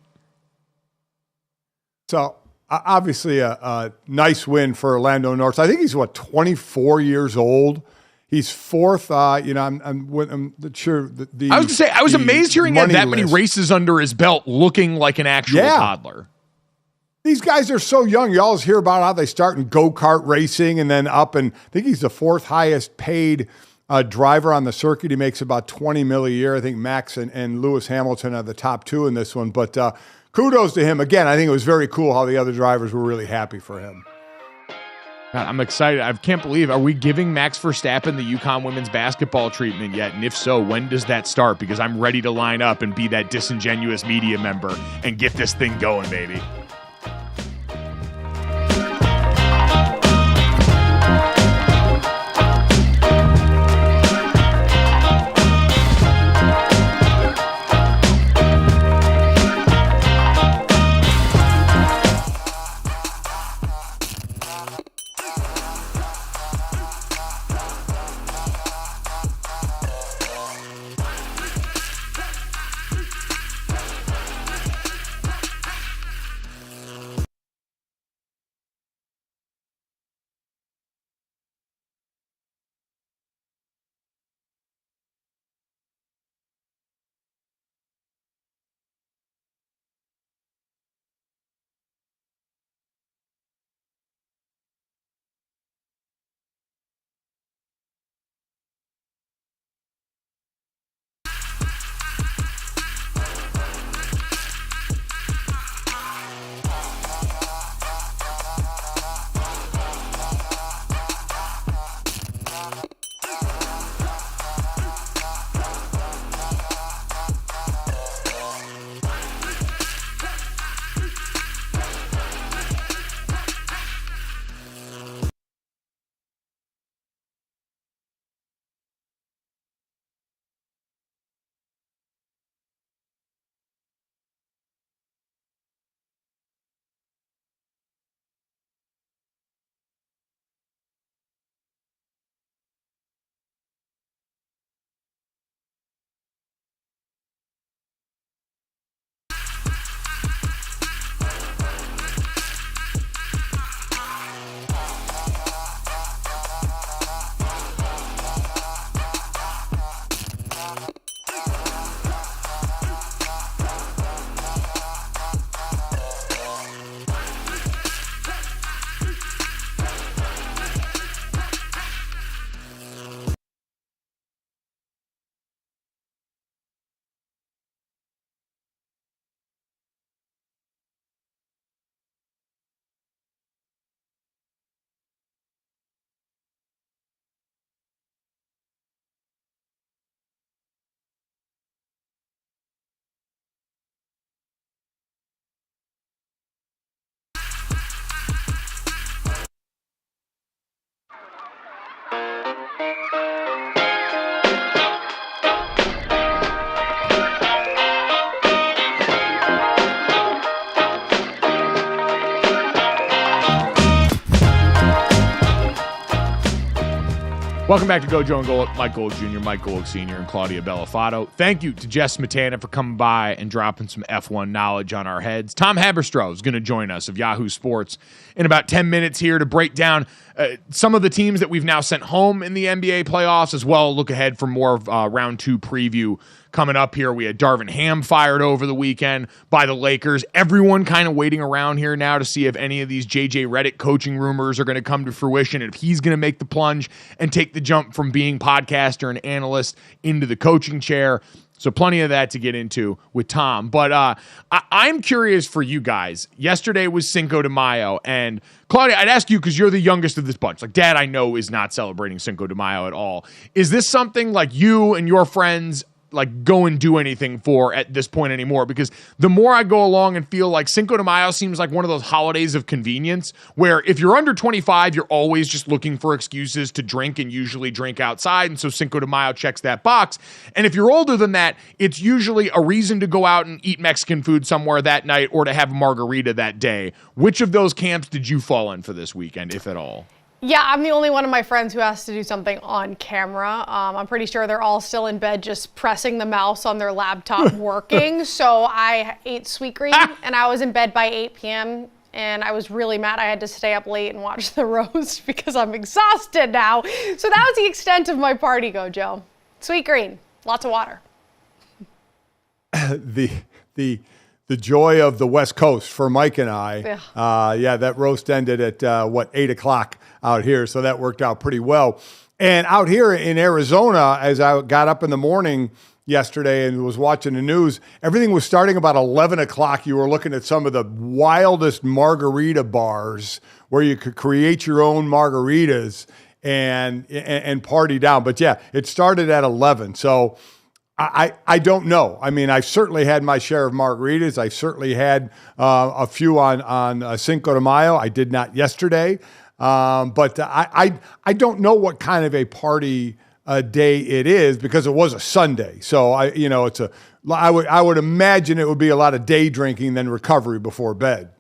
So obviously a nice win for Lando Norris. I think he's 24 years old. He's fourth. I'm not sure. I was gonna say I was amazed hearing he had that many races under his belt, looking like an actual toddler. These guys are so young. You always hear about how they start in go-kart racing and then up. And I think he's the fourth highest paid driver on the circuit. He makes about $20 million a year. I think Max and Lewis Hamilton are the top two in this one. But kudos to him. Again, I think it was very cool how the other drivers were really happy for him. God, I'm excited. I can't believe, are we giving Max Verstappen the UConn women's basketball treatment yet? And if so, when does that start? Because I'm ready to line up and be that disingenuous media member and get this thing going, baby. Welcome back to GoJo and Golic. Mike Golic Jr., Mike Golic Sr., and Claudia Bellafato. Thank you to Jess Smetana for coming by and dropping some F1 knowledge on our heads. Tom Haberstroh is going to join us of Yahoo Sports in about 10 minutes here to break down some of the teams that we've now sent home in the NBA playoffs, as well look ahead for more of round 2 preview coming up here. We had Darvin Ham fired over the weekend by the Lakers. Everyone kind of waiting around here now to see if any of these JJ Redick coaching rumors are going to come to fruition, and if he's going to make the plunge and take the jump from being podcaster and analyst into the coaching chair. So plenty of that to get into with Tom. But I'm curious for you guys. Yesterday was Cinco de Mayo. And Claudia, I'd ask you because you're the youngest of this bunch. Like, Dad, I know, is not celebrating Cinco de Mayo at all. Is this something like you and your friends like go and do anything for at this point anymore? Because the more I go along and feel like Cinco de Mayo seems like one of those holidays of convenience where if you're under 25, you're always just looking for excuses to drink and usually drink outside. And so Cinco de Mayo checks that box. And if you're older than that, it's usually a reason to go out and eat Mexican food somewhere that night or to have a margarita that day. Which of those camps did you fall in for this weekend, if at all? Yeah, I'm the only one of my friends who has to do something on camera. I'm pretty sure they're all still in bed just pressing the mouse on their laptop working. So I ate Sweetgreen and I was in bed by 8 p.m. and I was really mad I had to stay up late and watch the roast because I'm exhausted now. So that was the extent of my party, GoJo. Sweetgreen, lots of water. The joy of the West Coast for Mike and I. That roast ended at 8 o'clock out here, so that worked out pretty well. And out here in Arizona, as I got up in the morning yesterday and was watching the news, everything was starting about 11 o'clock. You were looking at some of the wildest margarita bars where you could create your own margaritas and party down. But yeah, it started at 11. So I don't know. I mean, I've certainly had my share of margaritas. I certainly had a few on Cinco de Mayo. I did not yesterday. But I don't know what kind of a party day it is because it was a Sunday. So I would imagine it would be a lot of day drinking than recovery before bed.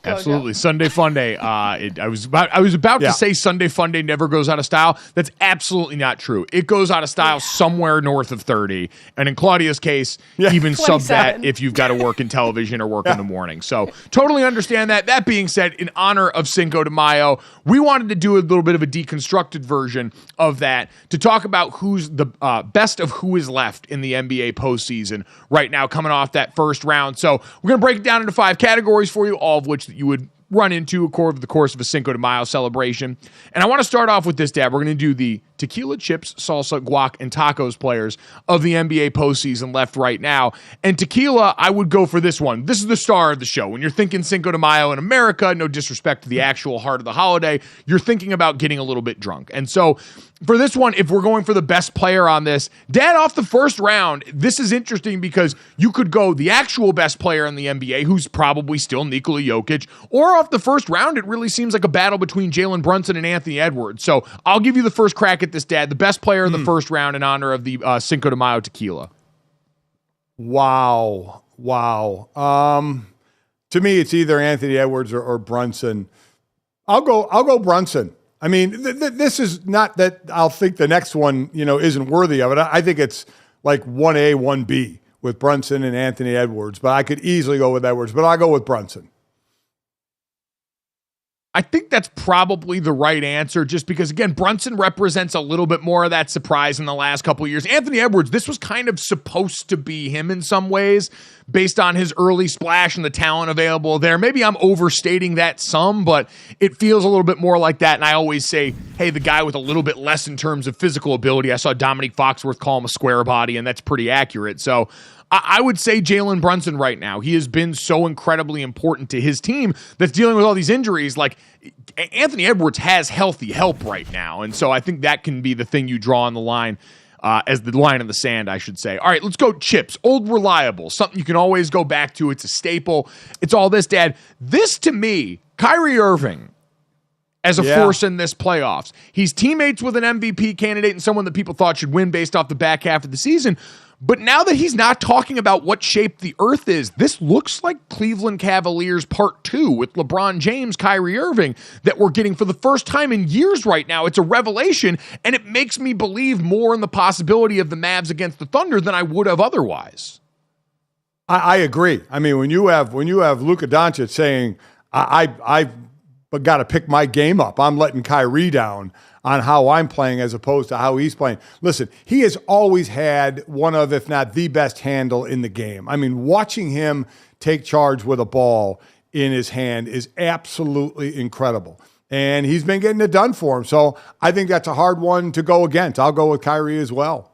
Absolutely. Sunday Fun Day. I was about to say Sunday Fun Day never goes out of style. That's absolutely not true. It goes out of style somewhere north of 30. And in Claudia's case, even 27. Sub that if you've got to work in television or work in the morning. So totally understand that. That being said, in honor of Cinco de Mayo, we wanted to do a little bit of a deconstructed version of that to talk about who's the best of who is left in the NBA postseason right now coming off that first round. So we're going to break it down into 5 categories for you, all of which you would run into over the course of a Cinco de Mayo celebration. And I want to start off with this, Dad. We're going to do the tequila, chips, salsa, guac, and tacos players of the NBA postseason left right now. And tequila, I would go for this one. This is the star of the show. When you're thinking Cinco de Mayo in America, no disrespect to the actual heart of the holiday, you're thinking about getting a little bit drunk. And so for this one, if we're going for the best player on this, Dad, off the first round, this is interesting because you could go the actual best player in the NBA, who's probably still Nikola Jokic, or off the first round, it really seems like a battle between Jalen Brunson and Anthony Edwards. So I'll give you the first crack at this, Dad. The best player in the first round in honor of the Cinco de Mayo tequila. Wow. To me, it's either Anthony Edwards or Brunson. I'll go Brunson. I mean, this is not that I'll think the next one, isn't worthy of it. I think it's like 1A, 1B with Brunson and Anthony Edwards, but I could easily go with Edwards, but I'll go with Brunson. I think that's probably the right answer just because, again, Brunson represents a little bit more of that surprise in the last couple of years. Anthony Edwards, this was kind of supposed to be him in some ways based on his early splash and the talent available there. Maybe I'm overstating that some, but it feels a little bit more like that. And I always say, hey, the guy with a little bit less in terms of physical ability. I saw Dominique Foxworth call him a square body, and that's pretty accurate. So I would say Jalen Brunson right now. He has been so incredibly important to his team that's dealing with all these injuries. Like, Anthony Edwards has healthy help right now. And so I think that can be the thing you draw on the line, as the line in the sand, I should say. All right, let's go chips. Old reliable, something you can always go back to. It's a staple. It's all this, Dad. This, to me, Kyrie Irving as a force in this playoffs. He's teammates with an MVP candidate and someone that people thought should win based off the back half of the season. But now that he's not talking about what shape the earth is, this looks like Cleveland Cavaliers Part 2 with LeBron James, Kyrie Irving that we're getting for the first time in years right now. It's a revelation, and it makes me believe more in the possibility of the Mavs against the Thunder than I would have otherwise. I agree. I mean, when you have Luka Doncic saying, I've got to pick my game up, I'm letting Kyrie down on how I'm playing as opposed to how he's playing. Listen, he has always had one of, if not the best handle in the game. I mean, watching him take charge with a ball in his hand is absolutely incredible. And he's been getting it done for him. So I think that's a hard one to go against. I'll go with Kyrie as well.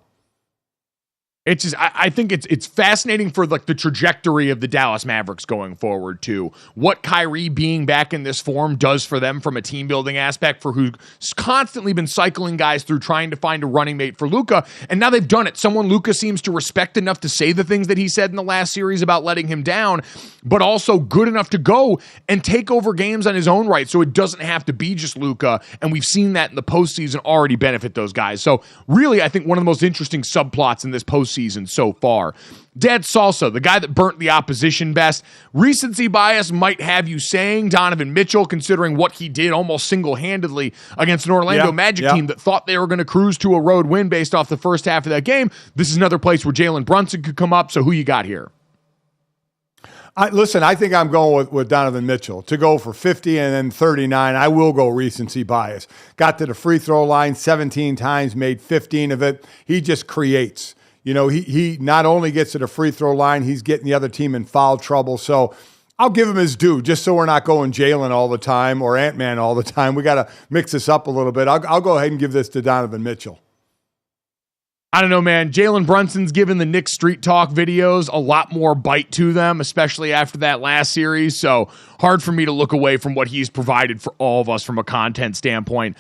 It's just, I think it's fascinating for like the trajectory of the Dallas Mavericks going forward too. What Kyrie being back in this form does for them from a team building aspect, for who's constantly been cycling guys through trying to find a running mate for Luka. And now they've done it. Someone Luka seems to respect enough to say the things that he said in the last series about letting him down, but also good enough to go and take over games on his own right. So it doesn't have to be just Luka. And we've seen that in the postseason already benefit those guys. So really, I think one of the most interesting subplots in this postseason so far. Dad Salsa, the guy that burnt the opposition best. Recency bias might have you saying Donovan Mitchell, considering what he did almost single-handedly against an Orlando Magic team that thought they were going to cruise to a road win based off the first half of that game. This is another place where Jalen Brunson could come up. So who you got here? Listen, I think I'm going with Donovan Mitchell to go for 50 and then 39. I will go recency bias. Got to the free throw line 17 times, made 15 of it. He just creates. You know, he not only gets to the free throw line, he's getting the other team in foul trouble. So I'll give him his due, just so we're not going Jalen all the time or Ant-Man all the time. We got to mix this up a little bit. I'll go ahead and give this to Donovan Mitchell. I don't know, man. Jalen Brunson's given the Knicks Street Talk videos a lot more bite to them, especially after that last series. So hard for me to look away from what he's provided for all of us from a content standpoint.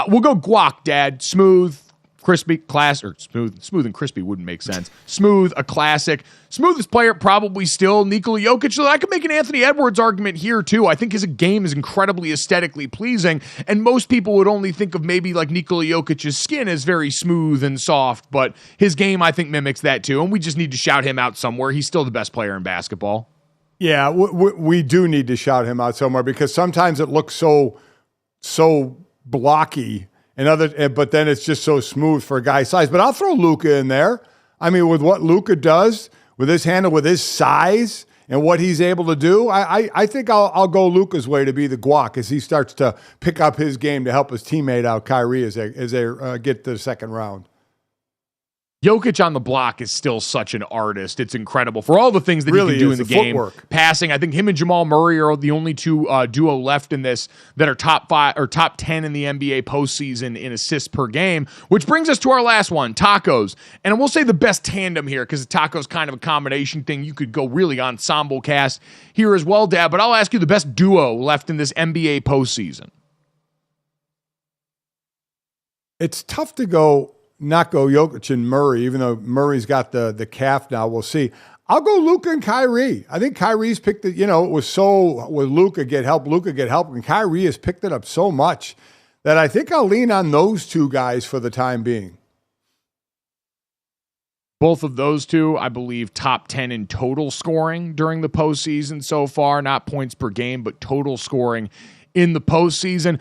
We'll go guac, Dad. Smooth, crispy, or smooth and crispy wouldn't make sense. Smooth, a classic. Smoothest player probably still Nikola Jokic. So I could make an Anthony Edwards argument here too. I think his game is incredibly aesthetically pleasing, and most people would only think of maybe like Nikola Jokic's skin as very smooth and soft, but his game I think mimics that too, and we just need to shout him out somewhere. He's still the best player in basketball. Yeah, we do need to shout him out somewhere because sometimes it looks so blocky. But then it's just so smooth for a guy's size. But I'll throw Luka in there. I mean, with what Luka does, with his handle, with his size, and what he's able to do, I think I'll go Luka's way to be the guac as he starts to pick up his game to help his teammate out, Kyrie, as they get to the second round. Jokic on the block is still such an artist. It's incredible for all the things that really he can do in the game. Footwork. Passing, I think him and Jamal Murray are the only two duo left in this that are top 5 or top 10 in the NBA postseason in assists per game, which brings us to our last one, tacos. And we'll say the best tandem here because tacos kind of a combination thing. You could go really ensemble cast here as well, Dad, but I'll ask you the best duo left in this NBA postseason. It's tough to not go Jokic and Murray, even though Murray's got the calf now. We'll see. I'll go Luka and Kyrie. I think Kyrie's picked it. You know, it was so with Luka get help, and Kyrie has picked it up so much that I think I'll lean on those two guys for the time being. Both of those two, I believe, top 10 in total scoring during the postseason so far. Not points per game, but total scoring in the postseason.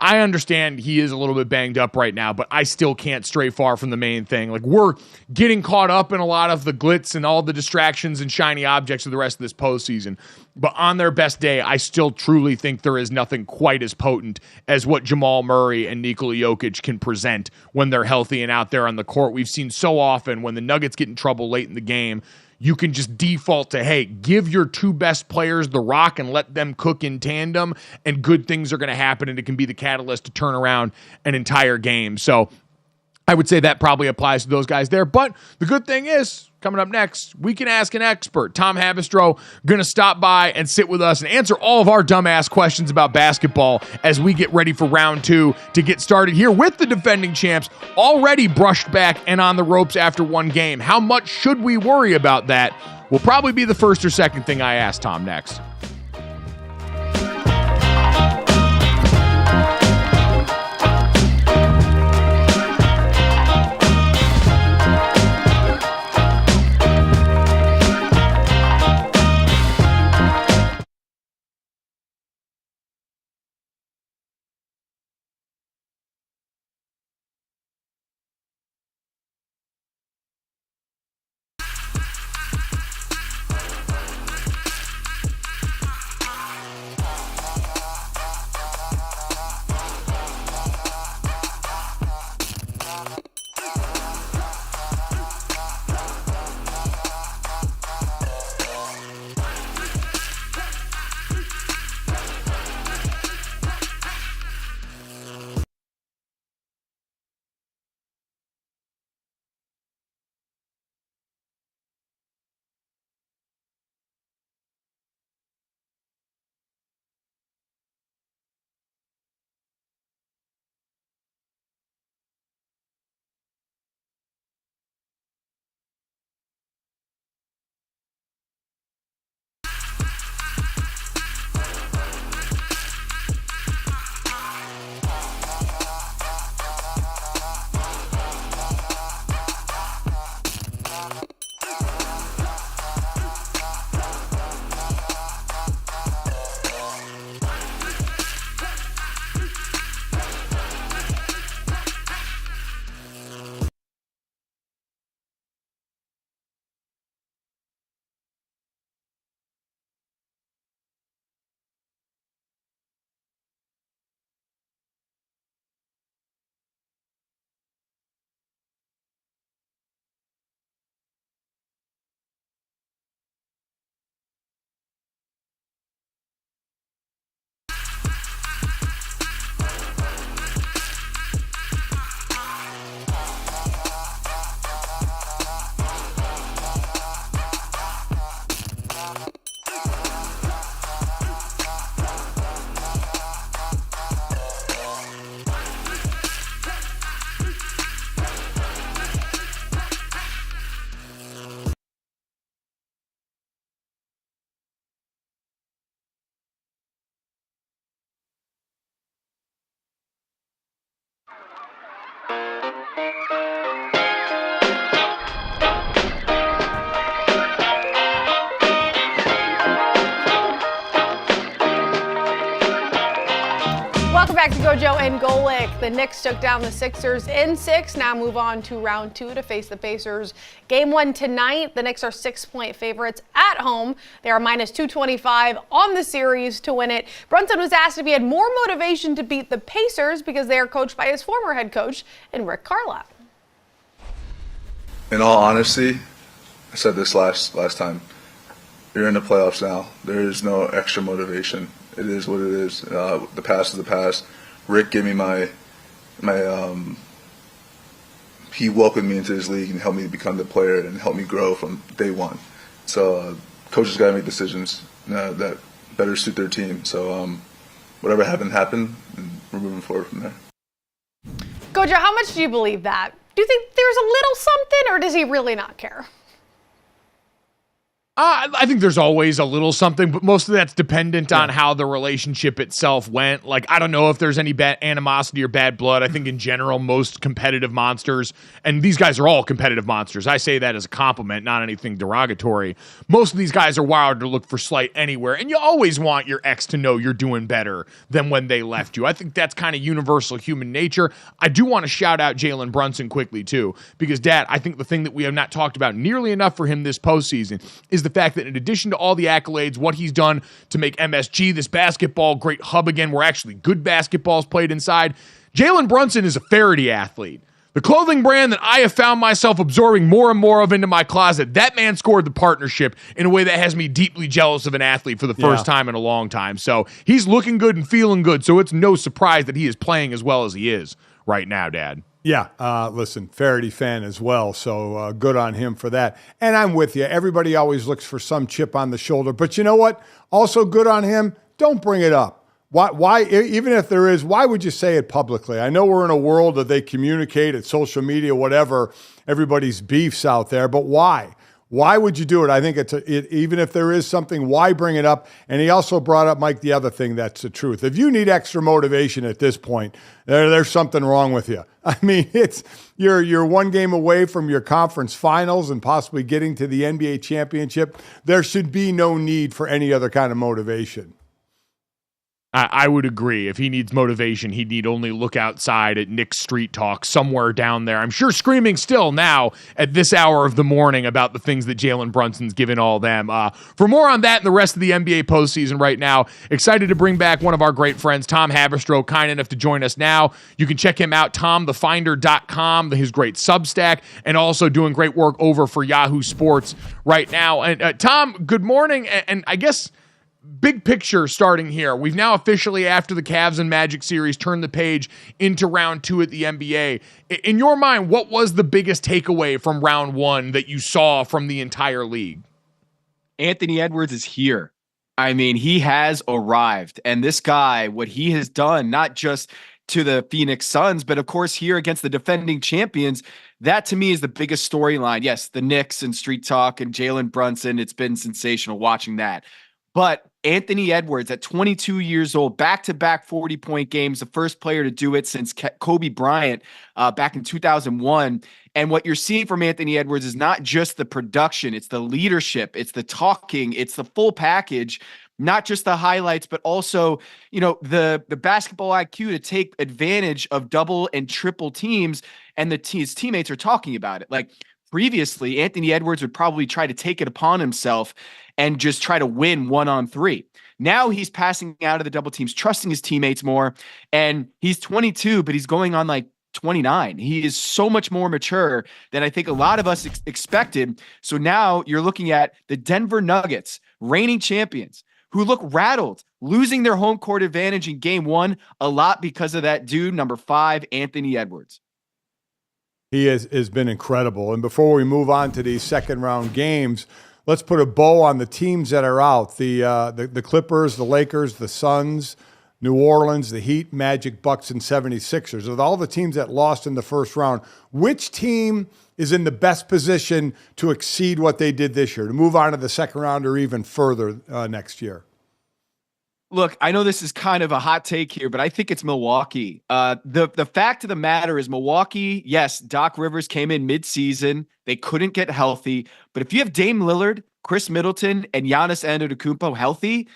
I understand he is a little bit banged up right now, but I still can't stray far from the main thing. Like, we're getting caught up in a lot of the glitz and all the distractions and shiny objects of the rest of this postseason. But on their best day, I still truly think there is nothing quite as potent as what Jamal Murray and Nikola Jokic can present when they're healthy and out there on the court. We've seen so often when the Nuggets get in trouble late in the game, you can just default to, hey, give your two best players the rock and let them cook in tandem, and good things are going to happen, and it can be the catalyst to turn around an entire game. So I would say that probably applies to those guys there. But the good thing is, coming up next, we can ask an expert. Tom Haberstroh going to stop by and sit with us and answer all of our dumbass questions about basketball as we get ready for round 2 to get started here with the defending champs already brushed back and on the ropes after one game. How much should we worry about that? Will probably be the first or second thing I ask Tom next. GoJo and Golic. The Knicks took down the Sixers in 6. Now move on to round 2 to face the Pacers. Game 1 tonight. The Knicks are 6-point favorites at home. They are minus 225 on the series to win it. Brunson was asked if he had more motivation to beat the Pacers because they are coached by his former head coach in Rick Carlisle. In all honesty, I said this last time. You're in the playoffs now. There is no extra motivation. It is what it is. The past is the past. Rick gave me he welcomed me into this league and helped me become the player and helped me grow from day one. So coaches got to make decisions that better suit their team. So whatever happened, and we're moving forward from there. GoJo, how much do you believe that? Do you think there's a little something, or does he really not care? I think there's always a little something, but most of that's dependent on how the relationship itself went. Like, I don't know if there's any bad animosity or bad blood. I think in general, most competitive monsters, and these guys are all competitive monsters. I say that as a compliment, not anything derogatory. Most of these guys are wired to look for slight anywhere, and you always want your ex to know you're doing better than when they left you. I think that's kind of universal human nature. I do want to shout out Jalen Brunson quickly, too, because, Dad, I think the thing that we have not talked about nearly enough for him this postseason is the fact that in addition to all the accolades, what he's done to make MSG this basketball great hub again, where actually good basketball is played inside, Jalen Brunson is a Faraday athlete. The clothing brand that I have found myself absorbing more and more of into my closet, that man scored the partnership in a way that has me deeply jealous of an athlete for the first time in a long time. So he's looking good and feeling good, so it's no surprise that he is playing as well as he is right now, Dad. Yeah, listen, Faraday fan as well, so good on him for that. And I'm with you. Everybody always looks for some chip on the shoulder. But you know what? Also good on him, don't bring it up. Why? Even if there is, why would you say it publicly? I know we're in a world that they communicate at social media, whatever, everybody's beefs out there, but why? Why would you do it? I think even if there is something, why bring it up? And he also brought up, Mike, the other thing that's the truth. If you need extra motivation at this point, there's something wrong with you. I mean, you're one game away from your conference finals and possibly getting to the NBA championship. There should be no need for any other kind of motivation. I would agree. If he needs motivation, he'd need only look outside at Knicks Street Talk somewhere down there. I'm sure screaming still now at this hour of the morning about the things that Jalen Brunson's given all them. For more on that and the rest of the NBA postseason right now, excited to bring back one of our great friends, Tom Haberstroh, kind enough to join us now. You can check him out, tomthefinder.com, his great Substack, and also doing great work over for Yahoo Sports right now. And Tom, good morning. And I guess big picture starting here. We've now officially, after the Cavs and Magic series, turned the page into round 2 at the NBA. In your mind, what was the biggest takeaway from round 1 that you saw from the entire league? Anthony Edwards is here. I mean, he has arrived. And this guy, what he has done, not just to the Phoenix Suns, but of course here against the defending champions, that to me is the biggest storyline. Yes, the Knicks and Street Talk and Jalen Brunson, it's been sensational watching that. But Anthony Edwards at 22 years old, back-to-back 40-point games, the first player to do it since Kobe Bryant back in 2001. And what you're seeing from Anthony Edwards is not just the production, it's the leadership, it's the talking, it's the full package, not just the highlights, but also, you know, the basketball IQ to take advantage of double and triple teams. And his teammates are talking about it. Like previously, Anthony Edwards would probably try to take it upon himself and just try to win 1-on-3. Now he's passing out of the double teams, trusting his teammates more. And he's 22, but he's going on like 29. He is so much more mature than I think a lot of us expected. So now you're looking at the Denver Nuggets, reigning champions, who look rattled, losing their home court advantage in game 1, a lot because of that dude, number 5, Anthony Edwards. He has been incredible. And before we move on to these second round games, let's put a bow on the teams that are out. The Clippers, the Lakers, the Suns, New Orleans, the Heat, Magic, Bucks, and 76ers. Of all the teams that lost in the first round, which team is in the best position to exceed what they did this year, to move on to the second round or even further next year? Look, I know this is kind of a hot take here, but I think it's Milwaukee. The fact of the matter is Milwaukee, yes, Doc Rivers came in mid-season. They couldn't get healthy. But if you have Dame Lillard, Chris Middleton, and Giannis Antetokounmpo healthy,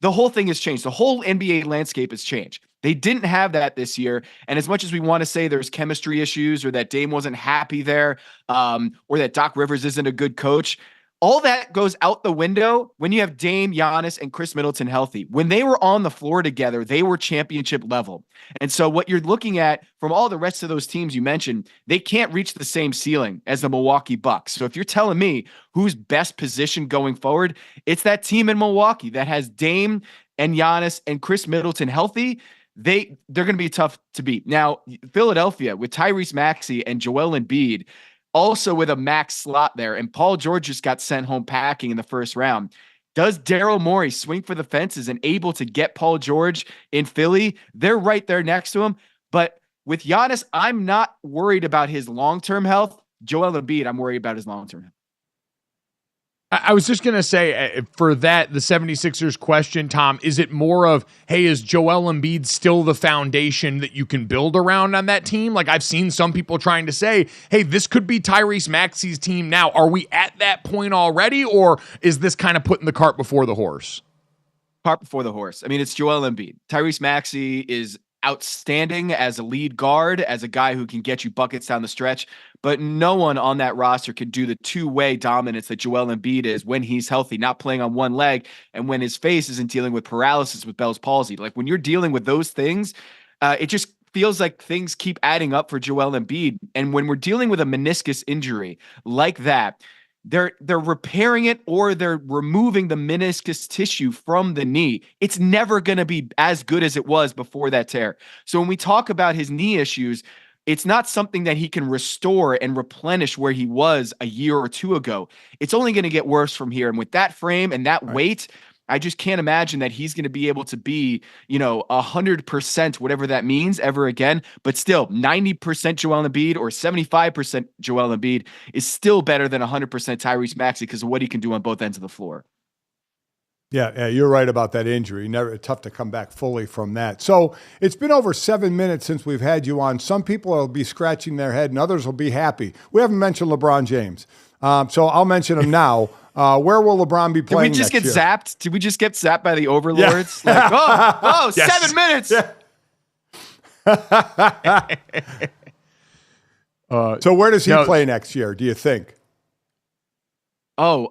the whole thing has changed. The whole NBA landscape has changed. They didn't have that this year. And as much as we want to say there's chemistry issues or that Dame wasn't happy there, or that Doc Rivers isn't a good coach, all that goes out the window when you have Dame, Giannis, and Chris Middleton healthy. When they were on the floor together, they were championship level. And so what you're looking at from all the rest of those teams you mentioned, they can't reach the same ceiling as the Milwaukee Bucks. So if you're telling me who's best positioned going forward, it's that team in Milwaukee that has Dame and Giannis and Chris Middleton healthy. They're going to be tough to beat. Now, Philadelphia with Tyrese Maxey and Joel Embiid, also with a max slot there, and Paul George just got sent home packing in the first round. Does Daryl Morey swing for the fences and able to get Paul George in Philly? They're right there next to him. But with Giannis, I'm not worried about his long-term health. Joel Embiid, I'm worried about his long-term health. I was just going to say, for that, the 76ers question, Tom, is it more of, hey, is Joel Embiid still the foundation that you can build around on that team? Like, I've seen some people trying to say, hey, this could be Tyrese Maxey's team now. Are we at that point already, or is this kind of putting the cart before the horse? Cart before the horse. I mean, it's Joel Embiid. Tyrese Maxey is outstanding as a lead guard, as a guy who can get you buckets down the stretch, but no one on that roster can do the two-way dominance that Joel Embiid is when he's healthy, not playing on one leg, and when his face isn't dealing with paralysis with Bell's palsy. Like, when you're dealing with those things, it just feels like things keep adding up for Joel Embiid. And when we're dealing with a meniscus injury like that, they're repairing it or they're removing the meniscus tissue from the knee. It's never going to be as good as it was before that tear. So when we talk about his knee issues, it's not something that he can restore and replenish where he was a year or two ago. It's only going to get worse from here. And with that frame and that weight, I just can't imagine that he's going to be able to be, 100%, whatever that means, ever again. But still, 90% Joel Embiid or 75% Joel Embiid is still better than 100% Tyrese Maxey because of what he can do on both ends of the floor. Yeah, you're right about that injury. Tough to come back fully from that. So it's been over 7 minutes since we've had you on. Some people will be scratching their head and others will be happy. We haven't mentioned LeBron James. So I'll mention him now. Where will LeBron be playing Did we just next get year? zapped? Did we just get zapped by the overlords? Yeah. Like, Yes. 7 minutes. Yeah. So where does he play next year, do you think? So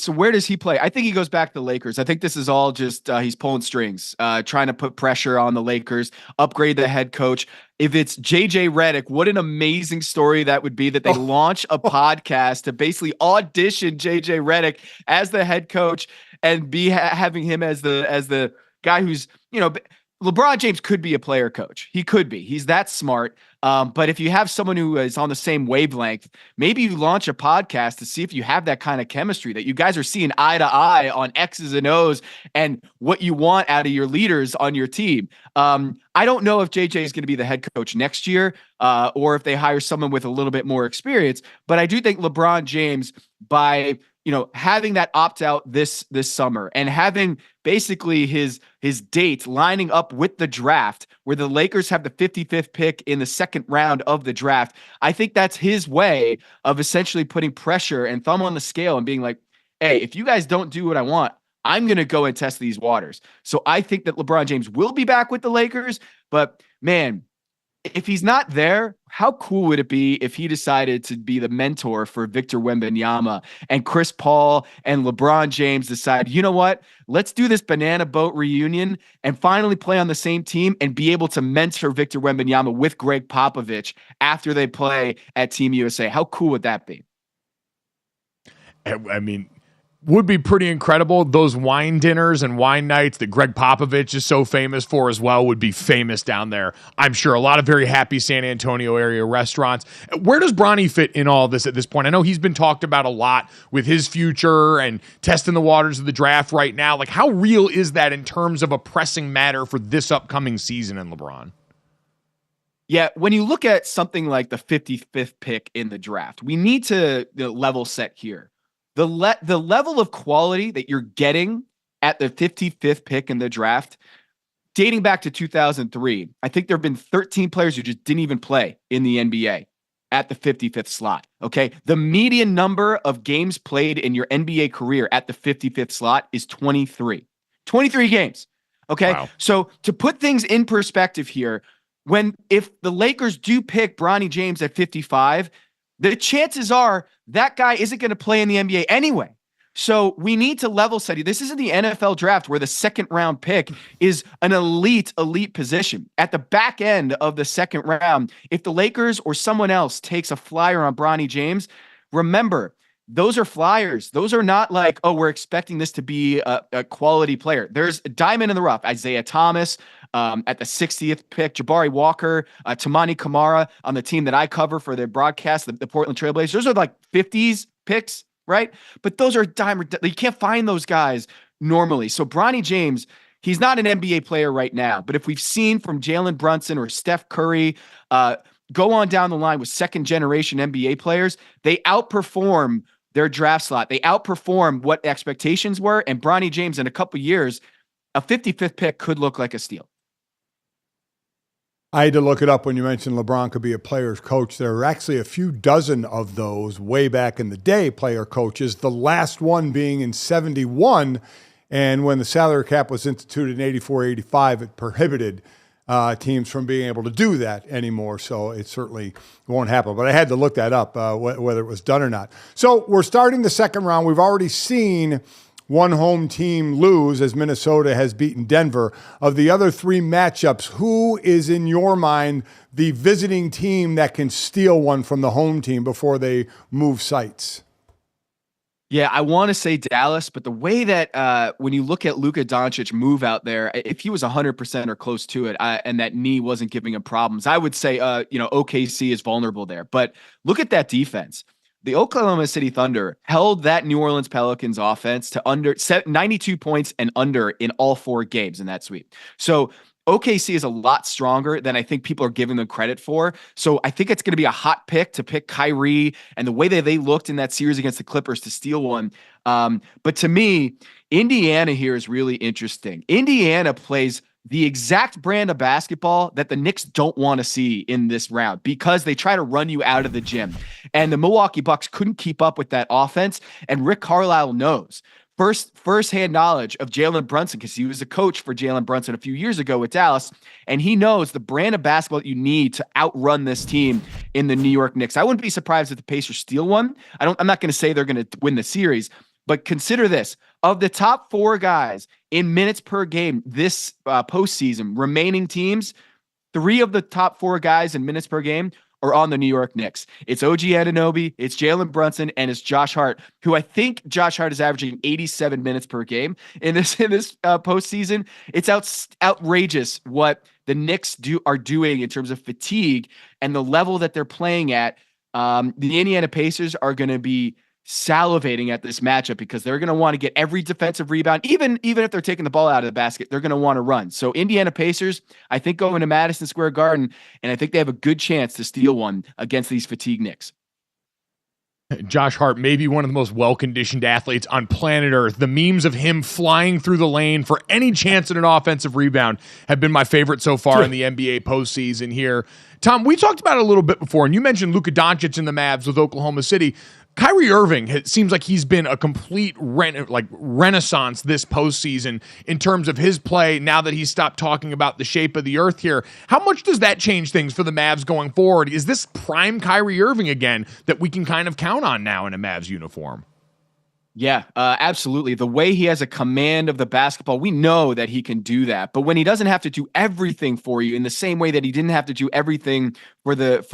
where does he play? I think he goes back to the Lakers. I think this is all just he's pulling strings, trying to put pressure on the Lakers, upgrade the head coach. If it's JJ Redick, what an amazing story that would be that they launch a podcast to basically audition JJ Redick as the head coach and be having him as the guy who's, LeBron James could be a player coach. He could be. He's that smart. But if you have someone who is on the same wavelength, maybe you launch a podcast to see if you have that kind of chemistry, that you guys are seeing eye to eye on X's and O's and what you want out of your leaders on your team. I don't know if JJ is going to be the head coach next year or if they hire someone with a little bit more experience. But I do think LeBron James, by having that opt out this summer and having basically his date lining up with the draft where the Lakers have the 55th pick in the second round of the draft, I think that's his way of essentially putting pressure and thumb on the scale and being like, hey, if you guys don't do what I want, I'm going to go and test these waters. So I think that LeBron James will be back with the Lakers, but man, if he's not there, how cool would it be if he decided to be the mentor for Victor Wembanyama and Chris Paul and LeBron James decide, you know what, let's do this banana boat reunion and finally play on the same team and be able to mentor Victor Wembanyama with Greg Popovich after they play at Team USA. How cool would that be? I mean, would be pretty incredible. Those wine dinners and wine nights that Greg Popovich is so famous for as well would be famous down there. I'm sure a lot of very happy San Antonio area restaurants. Where does Bronny fit in all this at this point? I know he's been talked about a lot with his future and testing the waters of the draft right now. Like, how real is that in terms of a pressing matter for this upcoming season in LeBron? Yeah, when you look at something like the 55th pick in the draft, we need to level set here. The level of quality that you're getting at the 55th pick in the draft, dating back to 2003, I think there have been 13 players who just didn't even play in the NBA at the 55th slot. Okay. The median number of games played in your NBA career at the 55th slot is 23. 23 games. Okay. Wow. So to put things in perspective here, if the Lakers do pick Bronny James at 55, the chances are that guy isn't going to play in the NBA anyway. So we need to level set. This isn't the NFL draft where the second round pick is an elite position. At the back end of the second round, if the Lakers or someone else takes a flyer on Bronny James, remember, those are flyers. Those are not like, oh, we're expecting this to be a quality player. There's a diamond in the rough. Isaiah Thomas at the 60th pick, Jabari Walker, Tamani Kamara on the team that I cover for their broadcast, the Portland Trailblazers. Those are like 50s picks, right? But those are diamond. You can't find those guys normally. So Bronny James, he's not an NBA player right now. But if we've seen from Jalen Brunson or Steph Curry, go on down the line with second generation NBA players, they outperform their draft slot. They outperform what expectations were. And Bronny James, in a couple years, a 55th pick could look like a steal. I had to look it up when you mentioned LeBron could be a player's coach. There are actually a few dozen of those way back in the day, player coaches, the last one being in 71. And when the salary cap was instituted in 84-85, it prohibited teams from being able to do that anymore. So it certainly won't happen. But I had to look that up, whether it was done or not. So we're starting the second round. We've already seen one home team lose as Minnesota has beaten Denver. Of the other three matchups, who is in your mind the visiting team that can steal one from the home team before they move sites? Yeah, I want to say Dallas, but the way that when you look at Luka Doncic move out there, if he was 100% or close to it, and that knee wasn't giving him problems, I would say, OKC is vulnerable there. But look at that defense. The Oklahoma City Thunder held that New Orleans Pelicans offense to under 92 points and under in all 4 games in that sweep. So OKC is a lot stronger than I think people are giving them credit for. So I think it's going to be a hot pick to pick Kyrie and the way that they looked in that series against the Clippers to steal one. But to me, Indiana here is really interesting. Indiana plays the exact brand of basketball that the Knicks don't want to see in this round because they try to run you out of the gym. And the Milwaukee Bucks couldn't keep up with that offense. And Rick Carlisle knows first-hand knowledge of Jalen Brunson because he was a coach for Jalen Brunson a few years ago with Dallas. And he knows the brand of basketball that you need to outrun this team in the New York Knicks. I wouldn't be surprised if the Pacers steal one. I'm not going to say they're going to win the series, but consider this. Of the top 4 guys in minutes per game this postseason, remaining teams, 3 of the top 4 guys in minutes per game are on the New York Knicks. It's OG Anunoby, it's Jalen Brunson, and it's Josh Hart, who I think Josh Hart is averaging 87 minutes per game in this postseason. It's outrageous what the Knicks are doing in terms of fatigue and the level that they're playing at. The Indiana Pacers are going to be salivating at this matchup because they're going to want to get every defensive rebound, even if they're taking the ball out of the basket, they're going to want to run. So Indiana Pacers, I think, go into Madison Square Garden, and I think they have a good chance to steal one against these fatigued Knicks. Josh Hart may be one of the most well-conditioned athletes on planet Earth. The memes of him flying through the lane for any chance at an offensive rebound have been my favorite so far in the NBA postseason here. Tom, we talked about it a little bit before, and you mentioned Luka Doncic and the Mavs with Oklahoma City. Kyrie Irving seems like he's been a complete renaissance this postseason in terms of his play now that he's stopped talking about the shape of the earth here. How much does that change things for the Mavs going forward? Is this prime Kyrie Irving again that we can kind of count on now in a Mavs uniform? Yeah, absolutely. The way he has a command of the basketball, we know that he can do that. But when he doesn't have to do everything for you in the same way that he didn't have to do everything for the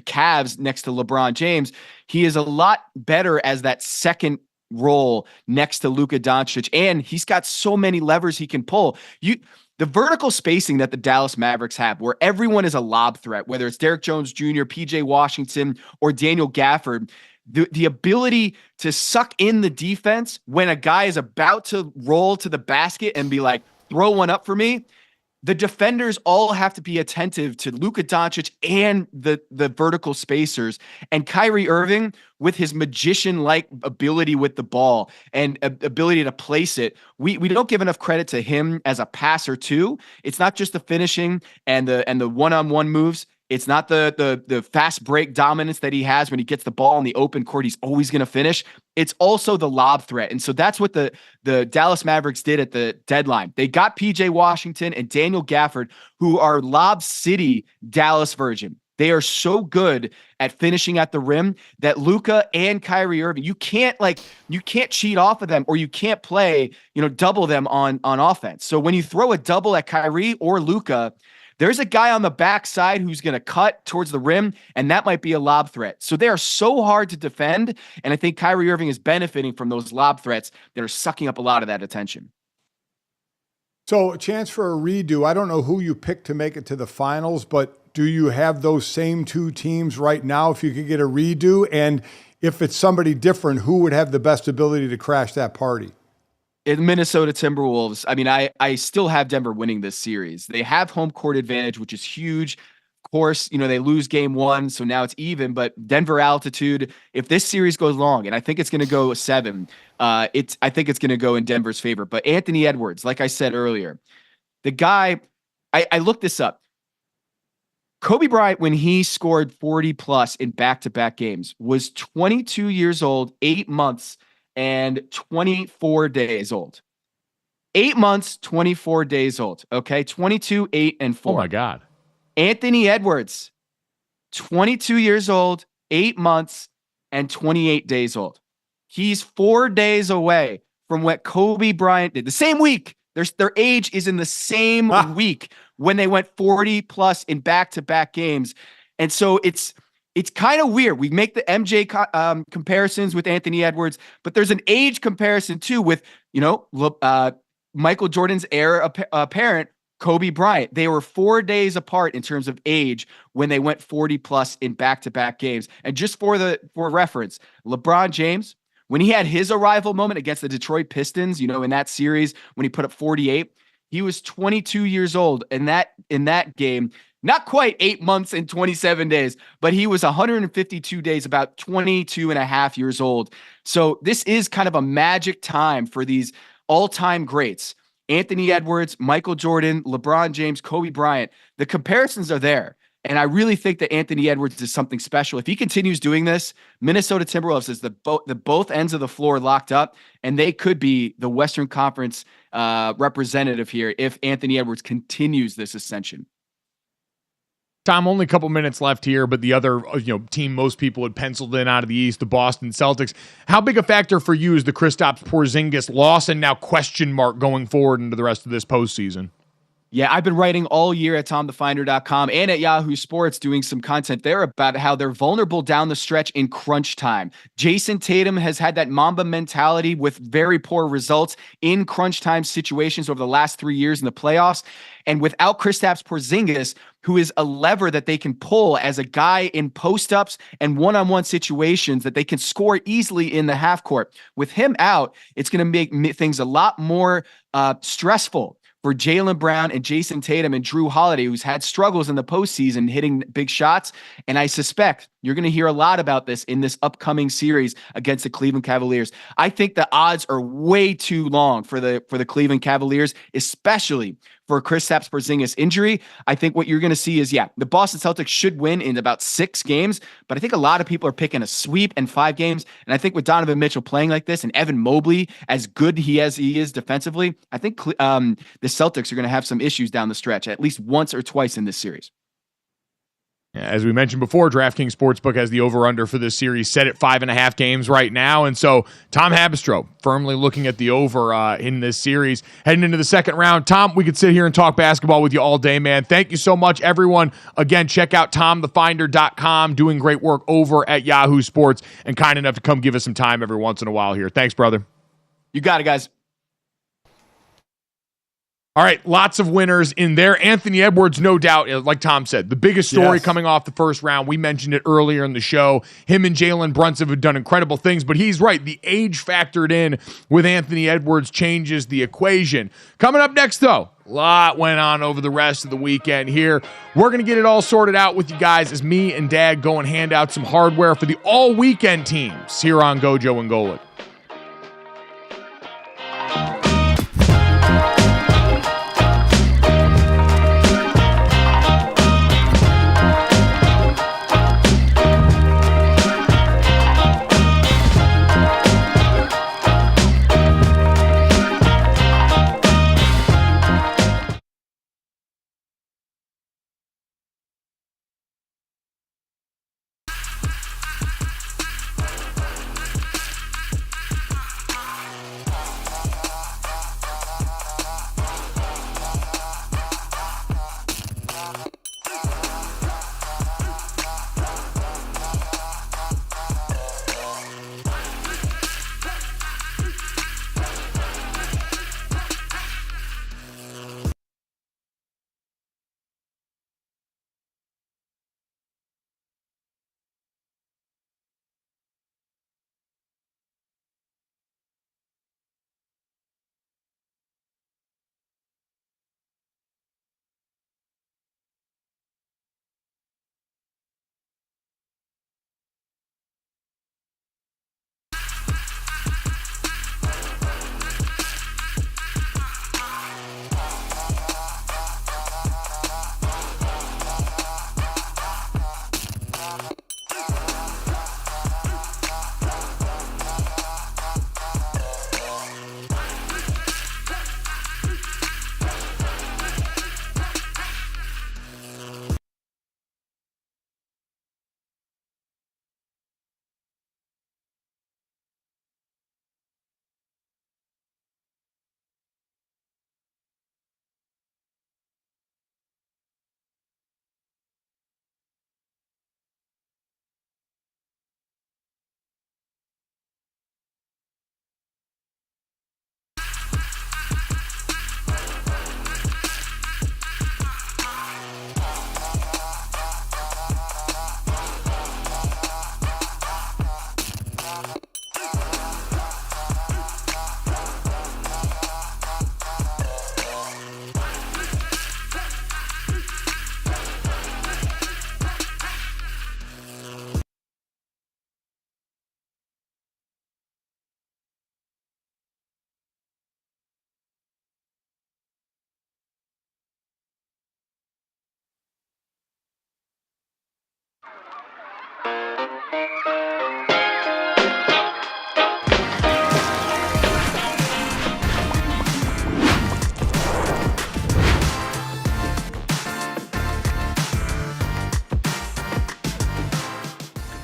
Cavs next to LeBron James, he is a lot better as that second role next to Luka Doncic. And he's got so many levers he can pull. The vertical spacing that the Dallas Mavericks have, where everyone is a lob threat, whether it's Derek Jones Jr., PJ Washington, or Daniel Gafford, the ability to suck in the defense when a guy is about to roll to the basket and be like, throw one up for me. The defenders all have to be attentive to Luka Doncic and the vertical spacers. And Kyrie Irving, with his magician-like ability with the ball and ability to place it, we don't give enough credit to him as a passer too. It's not just the finishing and the one-on-one moves. It's not the fast break dominance that he has when he gets the ball in the open court. He's always going to finish. It's also the lob threat. And so that's what the Dallas Mavericks did at the deadline. They got PJ Washington and Daniel Gafford, who are Lob City Dallas version. They are so good at finishing at the rim that Luka and Kyrie Irving, you can't cheat off of them, or you can't play, double them on offense. So when you throw a double at Kyrie or Luka, there's a guy on the backside who's going to cut towards the rim, and that might be a lob threat. So they are so hard to defend, and I think Kyrie Irving is benefiting from those lob threats that are sucking up a lot of that attention. So a chance for a redo. I don't know who you picked to make it to the finals, but do you have those same two teams right now if you could get a redo? And if it's somebody different, who would have the best ability to crash that party? In Minnesota Timberwolves, I mean, I still have Denver winning this series. They have home court advantage, which is huge. Of course, they lose game 1, so now it's even. But Denver altitude, if this series goes long, and I think it's going to go 7, I think it's going to go in Denver's favor. But Anthony Edwards, like I said earlier, the guy, I looked this up. Kobe Bryant, when he scored 40 plus in back-to-back games, was 22 years old, 8 months, and 24 days old. 8 months, 24 days old. Okay. 22, 8, and 4. Oh my God. Anthony Edwards, 22 years old, 8 months, and 28 days old. He's 4 days away from what Kobe Bryant did. The same week. Their age is in the same week when they went 40 plus in back-to-back games. And so it's kind of weird. We make the MJ comparisons with Anthony Edwards, but there's an age comparison too with, Michael Jordan's heir apparent, Kobe Bryant. They were 4 days apart in terms of age when they went 40 plus in back-to-back games. And just for reference, LeBron James, when he had his arrival moment against the Detroit Pistons, in that series when he put up 48, he was 22 years old in that game. Not quite 8 months and 27 days, but he was 152 days, about 22 and a half years old. So this is kind of a magic time for these all-time greats. Anthony Edwards, Michael Jordan, LeBron James, Kobe Bryant. The comparisons are there. And I really think that Anthony Edwards is something special. If he continues doing this, Minnesota Timberwolves is the both ends of the floor locked up, and they could be the Western Conference representative here if Anthony Edwards continues this ascension. Tom, only a couple minutes left here, but the other team most people had penciled in out of the East, the Boston Celtics. How big a factor for you is the Kristaps Porzingis loss and now question mark going forward into the rest of this postseason? Yeah, I've been writing all year at TomTheFinder.com and at Yahoo Sports doing some content there about how they're vulnerable down the stretch in crunch time. Jason Tatum has had that Mamba mentality with very poor results in crunch time situations over the last 3 years in the playoffs. And without Kristaps Porzingis, who is a lever that they can pull as a guy in post-ups and one-on-one situations that they can score easily in the half court. With him out, it's going to make things a lot more stressful for Jaylen Brown and Jason Tatum and Drew Holiday, who's had struggles in the postseason hitting big shots. And I suspect you're going to hear a lot about this in this upcoming series against the Cleveland Cavaliers. I think the odds are way too long for the Cleveland Cavaliers, especially for Kristaps Porzingis injury. I think what you're going to see is, the Boston Celtics should win in about 6 games, but I think a lot of people are picking a sweep in 5 games. And I think with Donovan Mitchell playing like this and Evan Mobley, as good he is defensively, I think the Celtics are going to have some issues down the stretch at least once or twice in this series. As we mentioned before, DraftKings Sportsbook has the over-under for this series set at 5.5 games right now. And so Tom Haberstroh firmly looking at the over in this series. Heading into the second round, Tom, we could sit here and talk basketball with you all day, man. Thank you so much, everyone. Again, check out TomTheFinder.com, doing great work over at Yahoo Sports, and kind enough to come give us some time every once in a while here. Thanks, brother. You got it, guys. All right, lots of winners in there. Anthony Edwards, no doubt, like Tom said, the biggest story coming off the first round. We mentioned it earlier in the show. Him and Jalen Brunson have done incredible things, but he's right. The age factored in with Anthony Edwards changes the equation. Coming up next, though, a lot went on over the rest of the weekend here. We're going to get it all sorted out with you guys as me and Dad go and hand out some hardware for the all-weekend teams here on GoJo and Golic.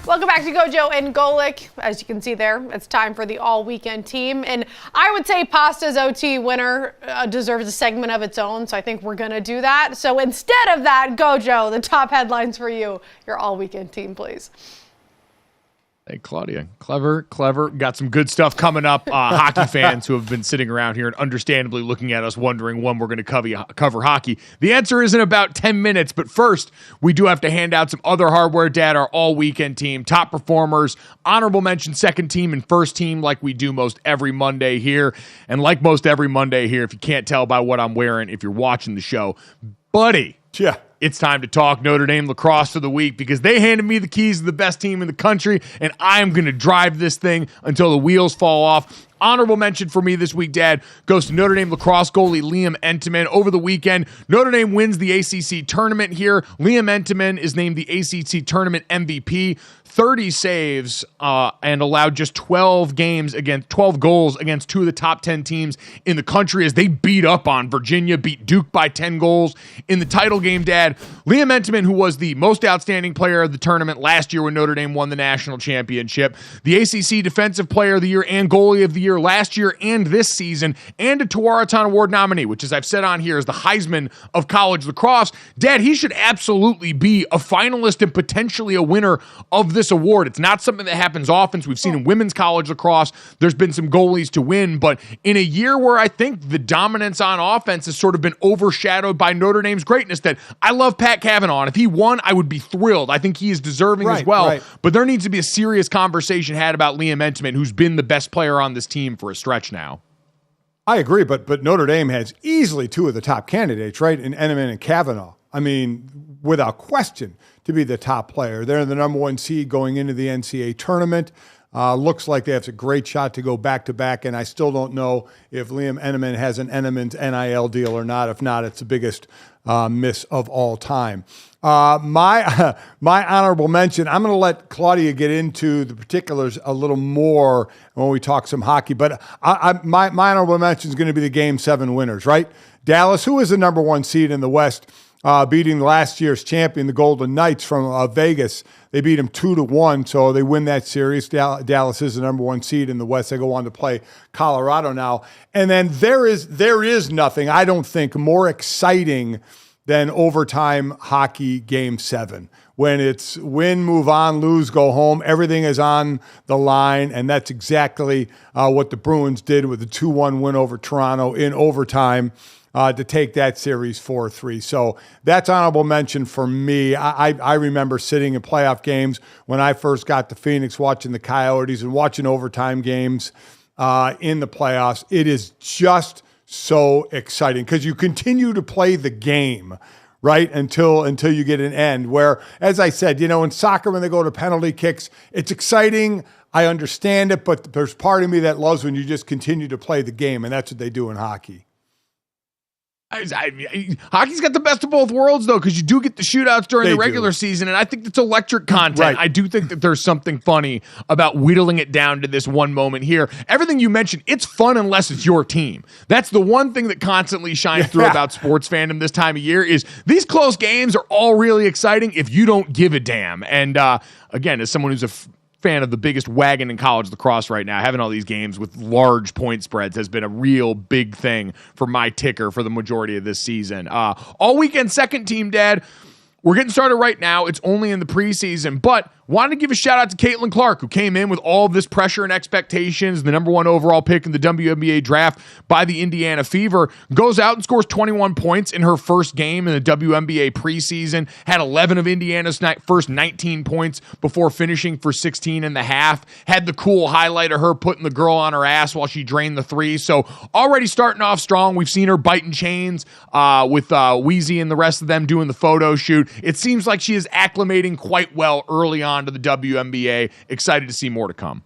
Welcome back to GoJo and Golic. As you can see there, it's time for the all-weekend team. And I would say Pasta's OT winner deserves a segment of its own, so I think we're going to do that. So instead of that, GoJo, the top headlines for you, your all-weekend team, please. Hey, Claudia. Clever. Got some good stuff coming up. Hockey fans who have been sitting around here and understandably looking at us wondering when we're going to cover hockey. The answer is in about 10 minutes, but first, we do have to hand out some other hardware data, our all-weekend team, top performers, honorable mention second team and first team like we do most every Monday here. And like most every Monday here, if you can't tell by what I'm wearing, if you're watching the show, buddy. Yeah. It's time to talk Notre Dame lacrosse for the week because they handed me the keys to the best team in the country, and I am going to drive this thing until the wheels fall off. Honorable mention for me this week, Dad, goes to Notre Dame lacrosse goalie Liam Entenmann. Over the weekend, Notre Dame wins the ACC tournament here. Liam Entenmann is named the ACC tournament MVP. 30 saves and allowed just 12 goals against two of the top 10 teams in the country as they beat up on Virginia, beat Duke by 10 goals in the title game, Dad. Liam Entenmann, who was the most outstanding player of the tournament last year when Notre Dame won the national championship, the ACC Defensive Player of the Year and Goalie of the Year last year and this season, and a Tewaaraton Award nominee, which, as I've said on here, is the Heisman of college lacrosse. Dad, he should absolutely be a finalist and potentially a winner of this award. It's not something that happens often. So we've seen in women's college lacrosse, there's been some goalies to win, but in a year where I think the dominance on offense has sort of been overshadowed by Notre Dame's greatness, that I love Pat Cavanaugh, and if he won, I would be thrilled. I think he is deserving as well, right. But there needs to be a serious conversation had about Liam Entenmann, who's been the best player on this team for a stretch now. I agree, but Notre Dame has easily two of the top candidates, right, in Entenmann and Cavanaugh. I mean, without question, to be the top player. They're the number one seed going into the NCAA tournament. Looks like they have a great shot to go back-to-back, and I still don't know if Liam Entenmann has an Entenmann's NIL deal or not. If not, it's the biggest miss of all time. My honorable mention, I'm going to let Claudia get into the particulars a little more when we talk some hockey, but my honorable mention is going to be the Game 7 winners, right? Dallas, who is the number one seed in the West, beating last year's champion, the Golden Knights from Vegas. They beat them 2-1, so they win that series. Dallas is the number one seed in the West. They go on to play Colorado now. And then there is nothing, I don't think, more exciting than overtime hockey Game 7. When it's win, move on, lose, go home, everything is on the line, and that's exactly what the Bruins did with the 2-1 win over Toronto in overtime. To take that series 4-3. So that's honorable mention for me. I remember sitting in playoff games when I first got to Phoenix, watching the Coyotes and watching overtime games in the playoffs. It is just so exciting because you continue to play the game, right, until you get an end. Where, as I said, in soccer when they go to penalty kicks, it's exciting. I understand it, but there's part of me that loves when you just continue to play the game, and that's what they do in hockey. Hockey's got the best of both worlds, though, because you do get the shootouts during the regular season, and I think it's electric content. Right. I do think that there's something funny about whittling it down to this one moment here. Everything you mentioned, it's fun unless it's your team. That's the one thing that constantly shines through about sports fandom this time of year is these close games are all really exciting if you don't give a damn. And again, as someone who's a fan of the biggest wagon in college lacrosse right now, having all these games with large point spreads has been a real big thing for my ticker for the majority of this season. All weekend second team, Dad. We're getting started right now. It's only in the preseason, but wanted to give a shout out to Caitlin Clark, who came in with all of this pressure and expectations, the number one overall pick in the WNBA draft by the Indiana Fever, goes out and scores 21 points in her first game in the WNBA preseason, had 11 of Indiana's first 19 points before finishing for 16 and a half, had the cool highlight of her putting the girl on her ass while she drained the three, so already starting off strong. We've seen her biting chains with Wheezy and the rest of them doing the photo shoot. It seems like she is acclimating quite well early on to the WNBA. Excited to see more to come.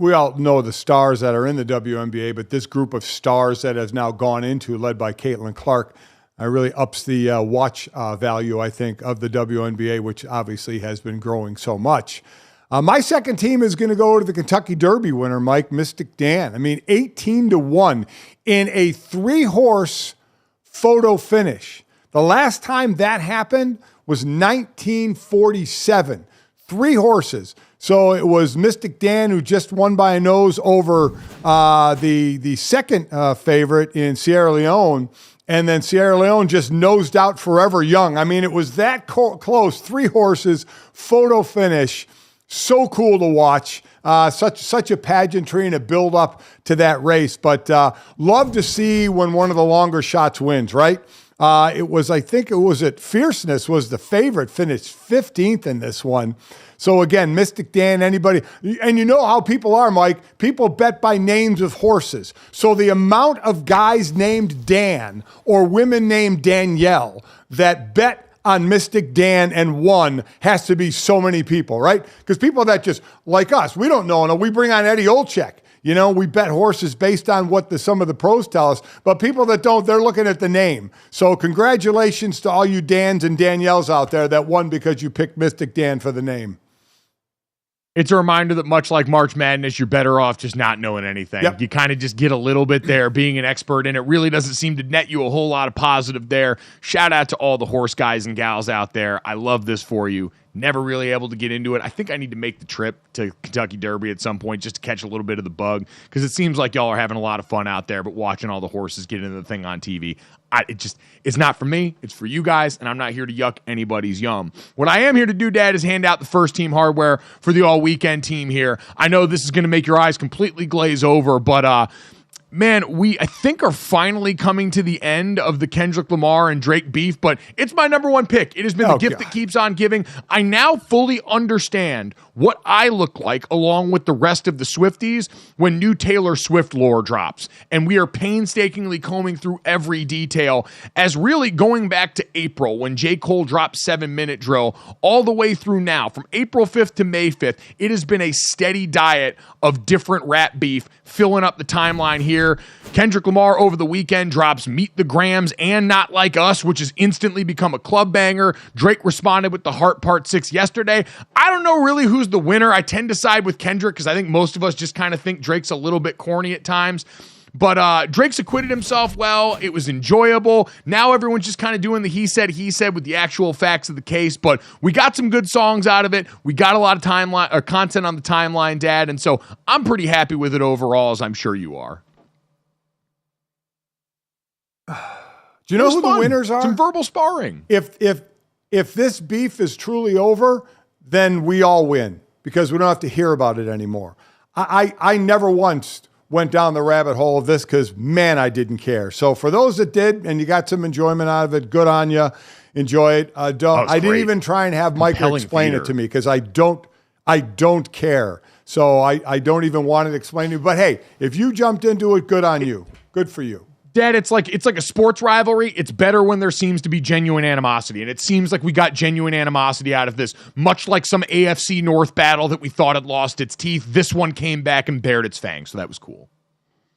We all know the stars that are in the WNBA, but this group of stars that has now gone into, led by Caitlin Clark, really ups the watch value, I think, of the WNBA, which obviously has been growing so much. My second team is going to go to the Kentucky Derby winner, Mike, Mystic Dan. 18-1 in a 3-horse photo finish. The last time that happened was 1947. 3 horses. So it was Mystic Dan, who just won by a nose over the second favorite in Sierra Leone. And then Sierra Leone just nosed out Forever Young. I mean, it was that close. 3 horses, photo finish. So cool to watch. Such a pageantry and a build up to that race. But love to see when one of the longer shots wins, right? It was, I think it was at Fierceness was the favorite, finished 15th in this one. So again, Mystic Dan, anybody, and you know how people are, Mike. People bet by names of horses. So the amount of guys named Dan or women named Danielle that bet on Mystic Dan and won has to be so many people, right? Because people that just, like us, we don't know. We bring on Eddie Olczyk. You know, we bet horses based on what some of the pros tell us. But people that don't, they're looking at the name. So congratulations to all you Dans and Danielles out there that won because you picked Mystic Dan for the name. It's a reminder that much like March Madness, you're better off just not knowing anything. Yep. You kind of just get a little bit there being an expert, and it really doesn't seem to net you a whole lot of positive there. Shout out to all the horse guys and gals out there. I love this for you. Never really able to get into it. I think I need to make the trip to Kentucky Derby at some point just to catch a little bit of the bug, because it seems like y'all are having a lot of fun out there, but watching all the horses get into the thing on TV, it's not for me. It's for you guys, and I'm not here to yuck anybody's yum. What I am here to do, Dad, is hand out the first team hardware for the all-weekend team here. I know this is going to make your eyes completely glaze over, but man, we, I think, are finally coming to the end of the Kendrick Lamar and Drake beef, but it's my number one pick. It has been the gift that keeps on giving. I now fully understand what I look like along with the rest of the Swifties when new Taylor Swift lore drops. And we are painstakingly combing through every detail, as really going back to April when J. Cole dropped 7 Minute Drill all the way through now, from April 5th to May 5th, it has been a steady diet of different rap beef filling up the timeline here. Kendrick Lamar over the weekend drops Meet the Grams and Not Like Us, which has instantly become a club banger. Drake responded with The Heart Part 6 yesterday. I don't know really who's the winner. I tend to side with Kendrick because I think most of us just kind of think Drake's a little bit corny at times. But Drake's acquitted himself well. It was enjoyable. Now everyone's just kind of doing the he said with the actual facts of the case. But we got some good songs out of it. We got a lot of timeline or content on the timeline, Dad. And so I'm pretty happy with it overall, as I'm sure you are. Do you know who the winners are? Some verbal sparring. If this beef is truly over, then we all win because we don't have to hear about it anymore. I never once went down the rabbit hole of this because, man, I didn't care. So for those that did and you got some enjoyment out of it, good on you. Enjoy it. I didn't even try and have Michael explain it to me because I don't care. So I don't even want it explained to me. But hey, if you jumped into it, good on you. Good for you. Dad, it's like a sports rivalry. It's better when there seems to be genuine animosity, and it seems like we got genuine animosity out of this, much like some AFC North battle that we thought had lost its teeth. This one came back and bared its fangs, so that was cool.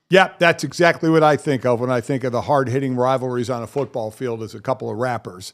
Yeah, that's exactly what I think of when I think of the hard-hitting rivalries on a football field as a couple of rappers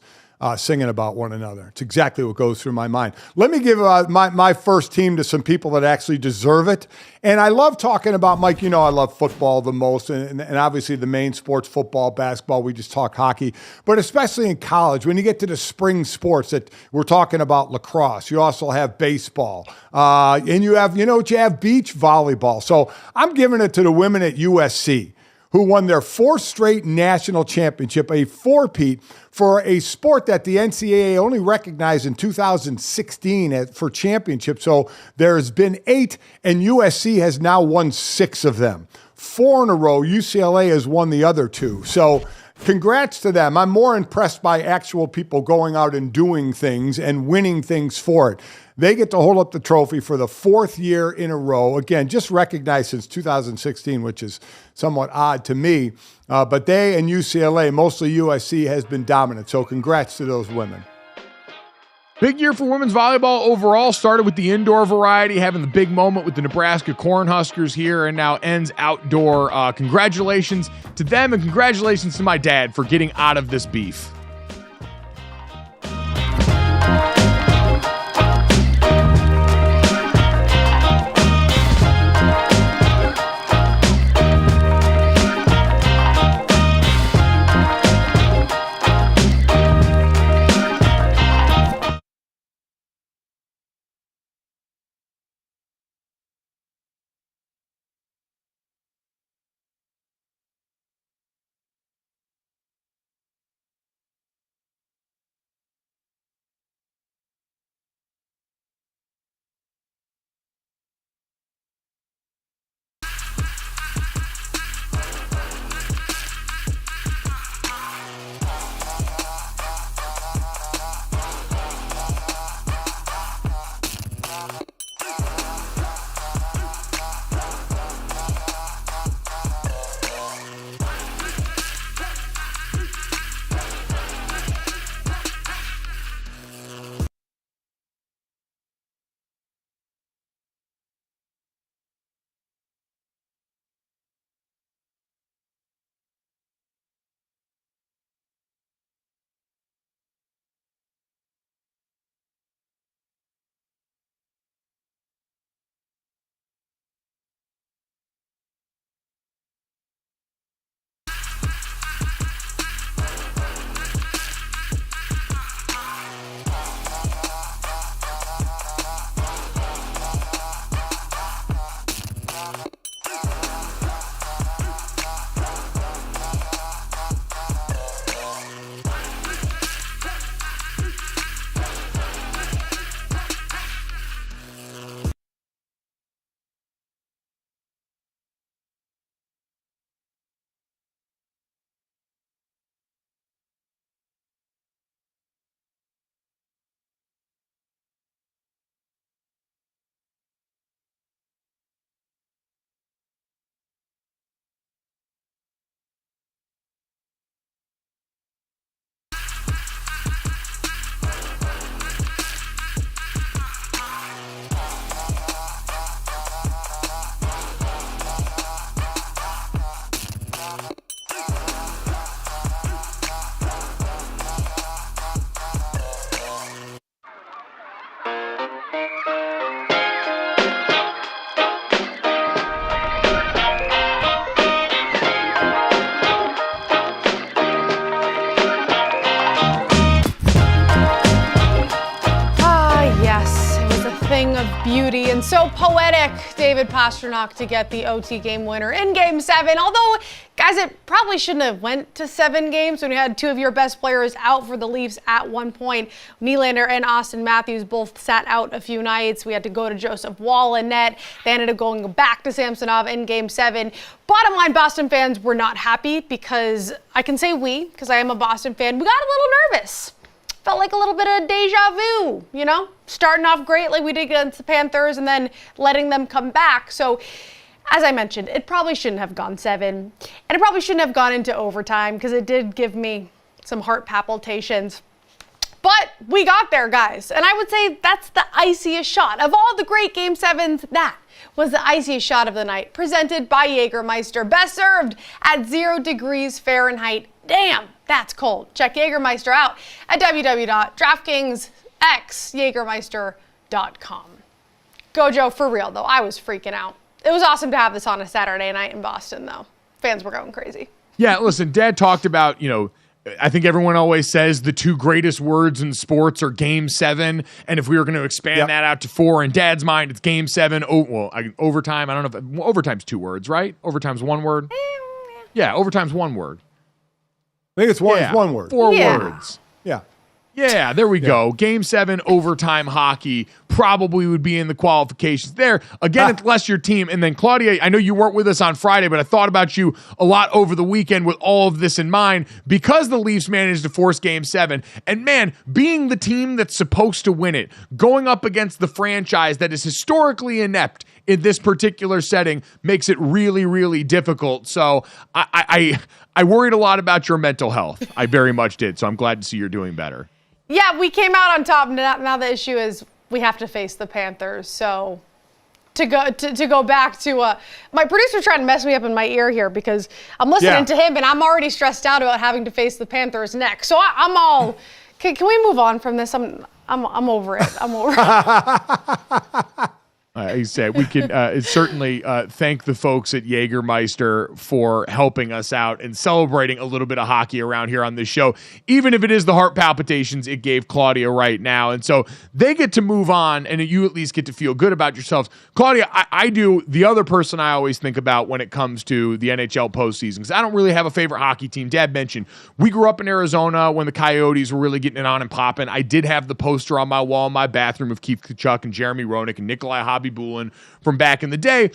singing about one another. It's exactly what goes through my mind. Let me give my first team to some people that actually deserve it. And I love talking about, Mike, you know I love football the most, and obviously the main sports, football, basketball, we just talk hockey. But especially in college, when you get to the spring sports that we're talking about lacrosse, you also have baseball, and you have beach volleyball. So I'm giving it to the women at USC, who won their 4th straight national championship, a four-peat for a sport that the NCAA only recognized in 2016 for championship. So there's been 8, and USC has now won 6 of them. 4 in a row. UCLA has won the other 2. So congrats to them. I'm more impressed by actual people going out and doing things and winning things for it. They get to hold up the trophy for the 4th year in a row. Again, just recognized since 2016, which is somewhat odd to me. But they and UCLA, mostly USC, has been dominant. So congrats to those women. Big year for women's volleyball overall. Started with the indoor variety, having the big moment with the Nebraska Cornhuskers here, and now ends outdoor. Congratulations to them, and congratulations to my dad for getting out of this beef. thing of beauty and so poetic, David Pastrnak to get the OT game winner in Game 7. Although, guys, it probably shouldn't have went to 7 games when you had 2 of your best players out for the Leafs at one point. Nylander and Austin Matthews both sat out a few nights. We had to go to Joseph Wall in net. They ended up going back to Samsonov in Game 7. Bottom line, Boston fans were not happy because I can say because I am a Boston fan, we got a little nervous. Felt like a little bit of deja vu, starting off great like we did against the Panthers and then letting them come back. So, as I mentioned, it probably shouldn't have gone 7. And it probably shouldn't have gone into overtime because it did give me some heart palpitations. But we got there, guys. And I would say that's the iciest shot. Of all the great Game 7s, that was the iciest shot of the night. Presented by Jägermeister. Best served at 0 degrees Fahrenheit. Damn, that's cold. Check Jägermeister out at www.DraftKingsXJägermeister.com. GoJo, for real, though, I was freaking out. It was awesome to have this on a Saturday night in Boston, though. Fans were going crazy. Yeah, listen, Dad talked about, I think everyone always says the 2 greatest words in sports are Game 7, and if we were going to expand that out to 4, in Dad's mind, it's Game 7. Overtime, I don't know if overtime's 2 words, right? Overtime's 1 word? Yeah, overtime's 1 word. I think it's one word. 4 words. Yeah. Yeah, there we go. Game 7 overtime hockey probably would be in the qualifications there. Again, it's less your team. And then, Claudia, I know you weren't with us on Friday, but I thought about you a lot over the weekend with all of this in mind because the Leafs managed to force Game 7. And, man, being the team that's supposed to win it, going up against the franchise that is historically inept in this particular setting makes it really, really difficult. So I worried a lot about your mental health. I very much did. So I'm glad to see you're doing better. Yeah, we came out on top. Now the issue is we have to face the Panthers. So to go back to my producer's trying to mess me up in my ear here because I'm listening to him and I'm already stressed out about having to face the Panthers next. So I'm all. Can we move on from this? I'm over it. I'm over it. He said we can certainly thank the folks at Jägermeister for helping us out and celebrating a little bit of hockey around here on this show, even if it is the heart palpitations it gave Claudia right now. And so they get to move on, and you at least get to feel good about yourselves. Claudia, I do the other person I always think about when it comes to the NHL postseason, because I don't really have a favorite hockey team. Dad mentioned we grew up in Arizona when the Coyotes were really getting it on and popping. I did have the poster on my wall in my bathroom of Keith Tkachuk and Jeremy Roenick and Nikolai Hobby-Bulin from back in the day,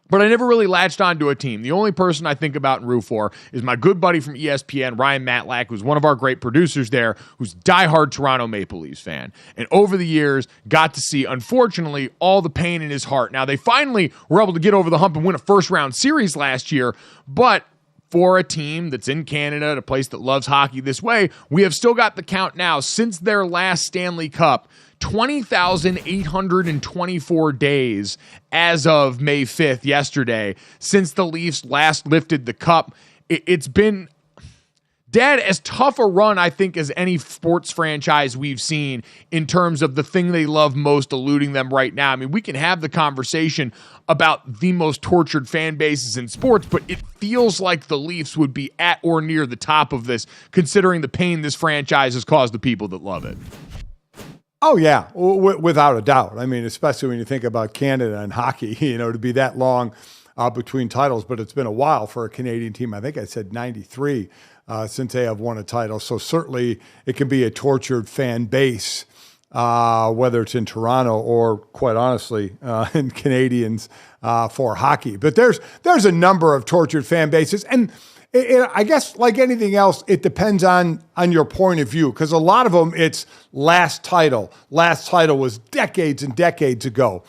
but I never really latched onto a team. The only person I think about and root for is my good buddy from ESPN, Ryan Matlack, who's one of our great producers there, who's diehard Toronto Maple Leafs fan. And over the years, got to see, unfortunately, all the pain in his heart. Now, they finally were able to get over the hump and win a first-round series last year, but for a team that's in Canada, a place that loves hockey this way, we have still got the count now since their last Stanley Cup, 20,824 days as of May 5th, yesterday, since the Leafs last lifted the cup. It's been, Dad, as tough a run, I think, as any sports franchise we've seen in terms of the thing they love most eluding them right now. I mean, we can have the conversation about the most tortured fan bases in sports, but it feels like the Leafs would be at or near the top of this, considering the pain this franchise has caused the people that love it. Oh, yeah, without a doubt. I mean, especially when you think about Canada and hockey, to be that long between titles, but it's been a while for a Canadian team. I think I said 93 since they have won a title. So certainly it can be a tortured fan base, whether it's in Toronto or, quite honestly, in Canadians for hockey. But there's a number of tortured fan bases. And I guess, like anything else, it depends on your point of view, because a lot of them, it's last title. Last title was decades and decades ago.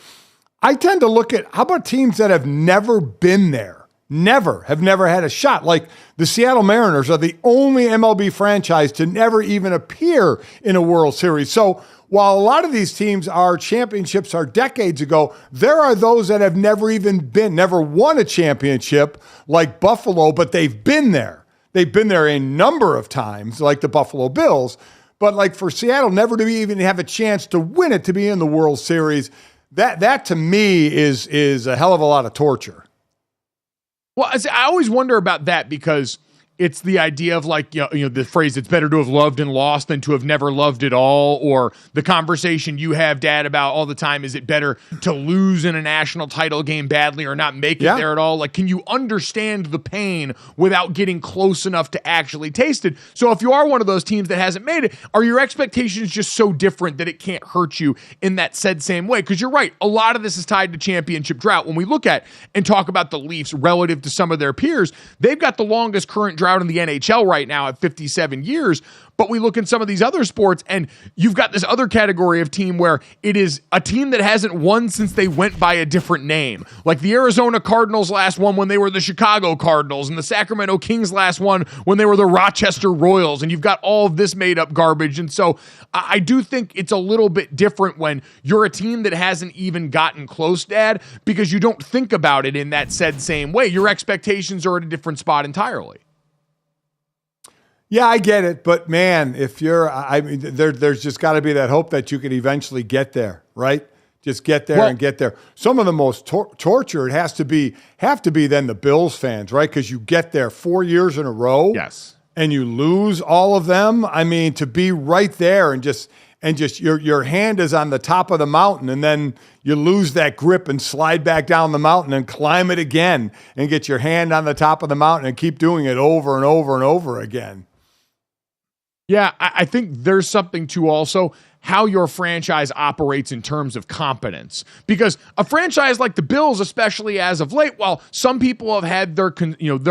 I tend to look at, how about teams that have never been there? Have never had a shot. Like the Seattle Mariners are the only MLB franchise to never even appear in a World Series. So while a lot of these teams are championships are decades ago, there are those that have never won a championship like Buffalo, but they've been there. They've been there a number of times, like the Buffalo Bills. But like for Seattle, never to even have a chance to win it, to be in the World Series, that to me is a hell of a lot of torture. Well, I always wonder about that because it's the idea of like, the phrase, it's better to have loved and lost than to have never loved at all. Or the conversation you have, Dad, about all the time, is it better to lose in a national title game badly or not make it there at all? Like, can you understand the pain without getting close enough to actually taste it? So if you are one of those teams that hasn't made it, are your expectations just so different that it can't hurt you in that said same way? Because you're right, a lot of this is tied to championship drought. When we look at and talk about the Leafs relative to some of their peers, they've got the longest current drought in the NHL right now at 57 years. But we look in some of these other sports, and you've got this other category of team where it is a team that hasn't won since they went by a different name. Like the Arizona Cardinals last won when they were the Chicago Cardinals, and the Sacramento Kings last won when they were the Rochester Royals, and you've got all of this made up garbage. And so I do think it's a little bit different when you're a team that hasn't even gotten close, Dad, because you don't think about it in that said same way. Your expectations are at a different spot entirely. Yeah, I get it, but man, if you're, there's just got to be that hope that you can eventually get there, right? Just get there and get there. Some of the most torture have to be then the Bills fans, right? Because you get there 4 years in a row, and you lose all of them. I mean, to be right there and just your hand is on the top of the mountain, and then you lose that grip and slide back down the mountain and climb it again, and get your hand on the top of the mountain and keep doing it over and over and over again. Yeah, I think there's something to also how your franchise operates in terms of competence. Because a franchise like the Bills, especially as of late, while some people have had their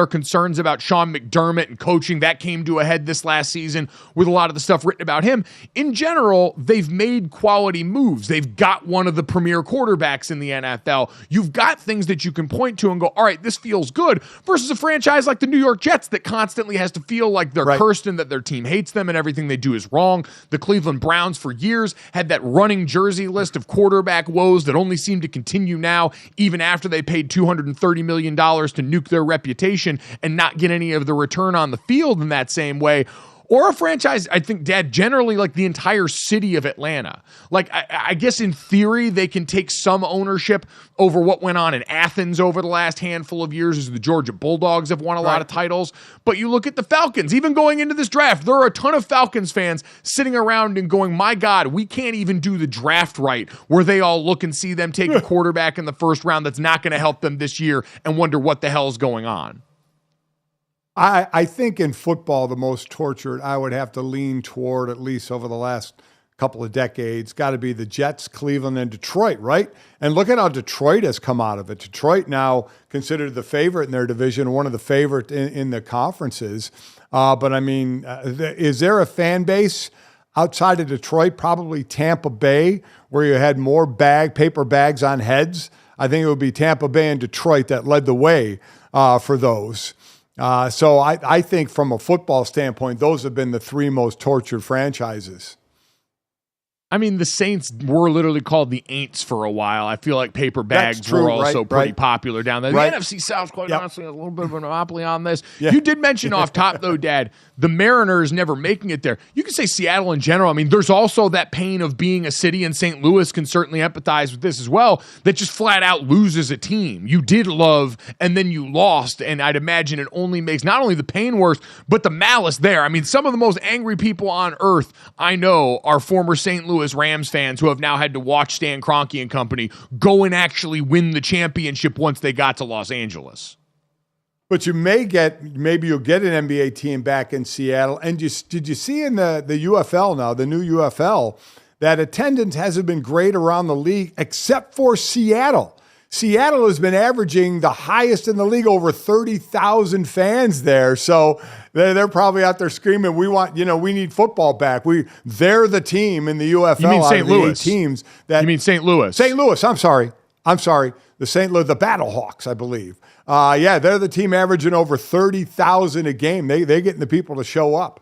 concerns about Sean McDermott and coaching, that came to a head this last season with a lot of the stuff written about him. In general, they've made quality moves. They've got one of the premier quarterbacks in the NFL. You've got things that you can point to and go, all right, this feels good, versus a franchise like the New York Jets that constantly has to feel like they're cursed and that their team hates them and everything they do is wrong. The Cleveland Browns for years had that running jersey list of quarterback woes that only seem to continue now, even after they paid $230 million to nuke their reputation and not get any of the return on the field in that same way. Or a franchise, I think, Dad, generally like the entire city of Atlanta. Like, I guess in theory, they can take some ownership over what went on in Athens over the last handful of years as the Georgia Bulldogs have won a lot of titles. But you look at the Falcons, even going into this draft, there are a ton of Falcons fans sitting around and going, my God, we can't even do the draft right, where they all look and see them take a quarterback in the first round that's not going to help them this year and wonder what the hell is going on. I think in football, the most tortured I would have to lean toward, at least over the last couple of decades, got to be the Jets, Cleveland, and Detroit, right? And look at how Detroit has come out of it. Detroit now considered the favorite in their division, one of the favorite in the conferences. But I mean, is there a fan base outside of Detroit, probably Tampa Bay, where you had more paper bags on heads? I think it would be Tampa Bay and Detroit that led the way for those. So I think from a football standpoint, those have been the three most tortured franchises. I mean, the Saints were literally called the Aints for a while. I feel like paper bags were also pretty popular down there. The NFC South, quite honestly, has a little bit of a monopoly on this. Yeah. You did mention off top, though, Dad, the Mariners never making it there. You can say Seattle in general. I mean, there's also that pain of being a city, and St. Louis can certainly empathize with this as well, that just flat out loses a team. You did love, and then you lost, and I'd imagine it only makes not only the pain worse, but the malice there. I mean, some of the most angry people on earth I know are former St. Louis Rams fans who have now had to watch Stan Kroenke and company go and actually win the championship once they got to Los Angeles. But maybe you'll get an NBA team back in Seattle. And did you see in the UFL now, the new UFL, that attendance hasn't been great around the league except for Seattle. Seattle has been averaging the highest in the league, over 30,000 fans there. So they're probably out there screaming, we need football back. They're the team in the UFL. You mean St. Louis? Teams that, you mean St. Louis? St. Louis, I'm sorry. The St. Louis, the Battlehawks, I believe. They're the team averaging over 30,000 a game. They're getting the people to show up.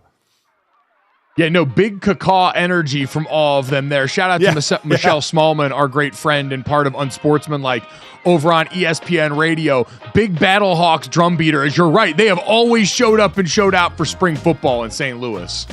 Yeah, no, big cacaw energy from all of them there. Shout out to Michelle Smallman, our great friend and part of Unsportsmanlike over on ESPN Radio. Big Battlehawks drum beater, as you're right. They have always showed up and showed out for spring football in St. Louis.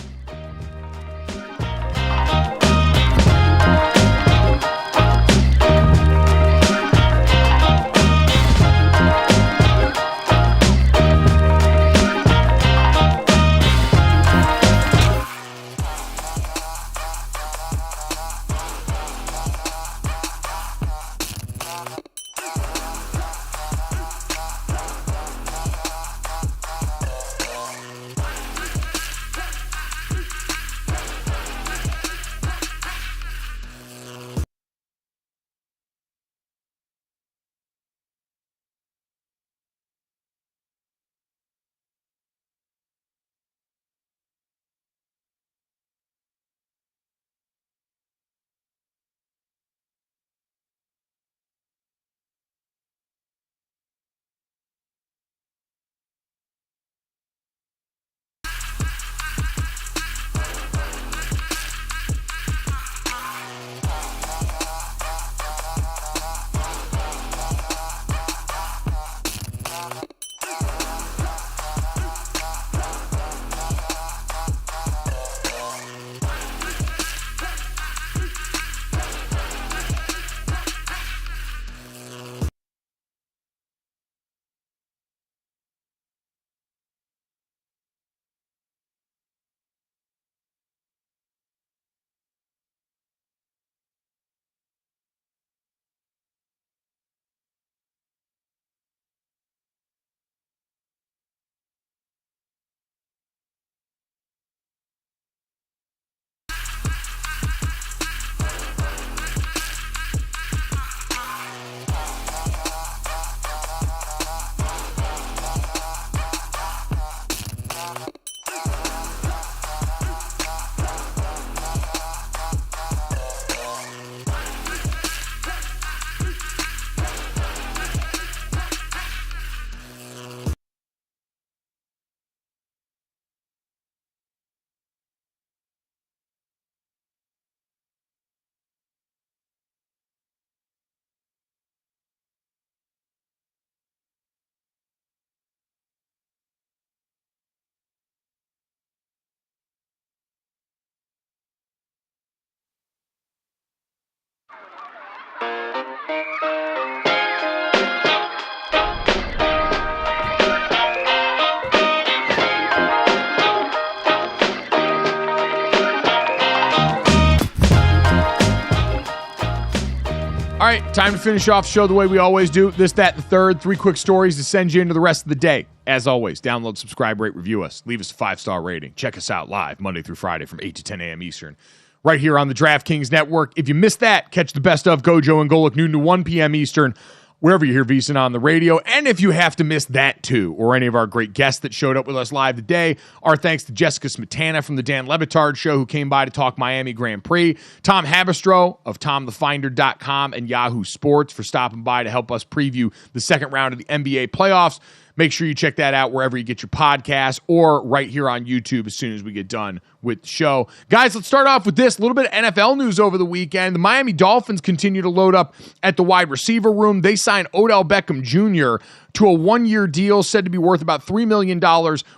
All right, time to finish off the show the way we always do. This, that, the third. 3 quick stories to send you into the rest of the day. As always, download, subscribe, rate, review us. Leave us a 5-star rating. Check us out live Monday through Friday from 8 to 10 a.m. Eastern. Right here on the DraftKings Network. If you missed that, catch the best of GoJo and Golic noon to 1 p.m. Eastern, wherever you hear VSiN on the radio. And if you have to miss that too, or any of our great guests that showed up with us live today, our thanks to Jessica Smetana from the Dan Le Batard Show, who came by to talk Miami Grand Prix, Tom Haberstroh of TomTheFinder.com and Yahoo Sports for stopping by to help us preview the second round of the NBA playoffs. Make sure you check that out wherever you get your podcasts or right here on YouTube as soon as we get done with the show. Guys, let's start off with this. A little bit of NFL news over the weekend. The Miami Dolphins continue to load up at the wide receiver room. They signed Odell Beckham Jr. to a 1-year deal said to be worth about $3 million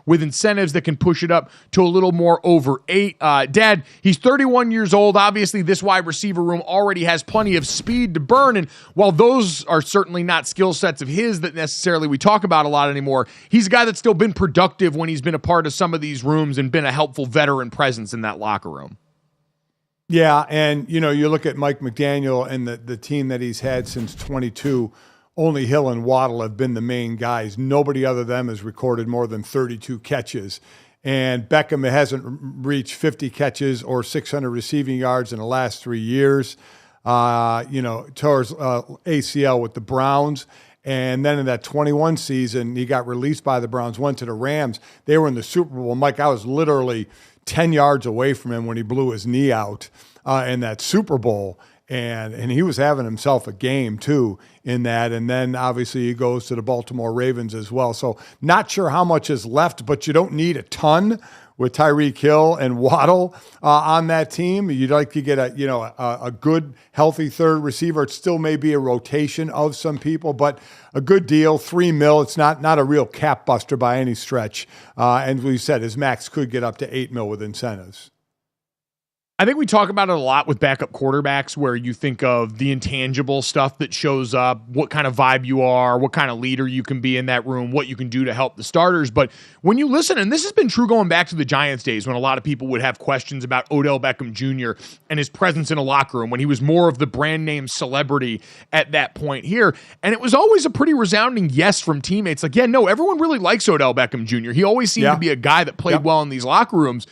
with incentives that can push it up to a little more over 8. Dad, he's 31 years old. Obviously, this wide receiver room already has plenty of speed to burn. And while those are certainly not skill sets of his that necessarily we talk about a lot anymore, he's a guy that's still been productive when he's been a part of some of these rooms and been a helpful veteran presence in that locker room. Yeah, and you look at Mike McDaniel and the team that he's had since 22. Only Hill and Waddle have been the main guys. Nobody other than them has recorded more than 32 catches. And Beckham hasn't reached 50 catches or 600 receiving yards in the last 3 years. Tore his ACL with the Browns. And then in that 21 season, he got released by the Browns, went to the Rams. They were in the Super Bowl. Mike, I was literally 10 yards away from him when he blew his knee out in that Super Bowl. And he was having himself a game, too, in that. And then, obviously, he goes to the Baltimore Ravens as well. So not sure how much is left, but you don't need a ton with Tyreek Hill and Waddle on that team. You'd like to get a good, healthy third receiver. It still may be a rotation of some people, but a good deal, $3 million. It's not a real cap buster by any stretch. And we said his max could get up to $8 million with incentives. I think we talk about it a lot with backup quarterbacks where you think of the intangible stuff that shows up, what kind of vibe you are, what kind of leader you can be in that room, what you can do to help the starters. But when you listen, and this has been true going back to the Giants days when a lot of people would have questions about Odell Beckham Jr. and his presence in a locker room when he was more of the brand name celebrity at that point here. And it was always a pretty resounding yes from teammates. Like, yeah, no, everyone really likes Odell Beckham Jr. He always seemed to be a guy that played well in these locker rooms.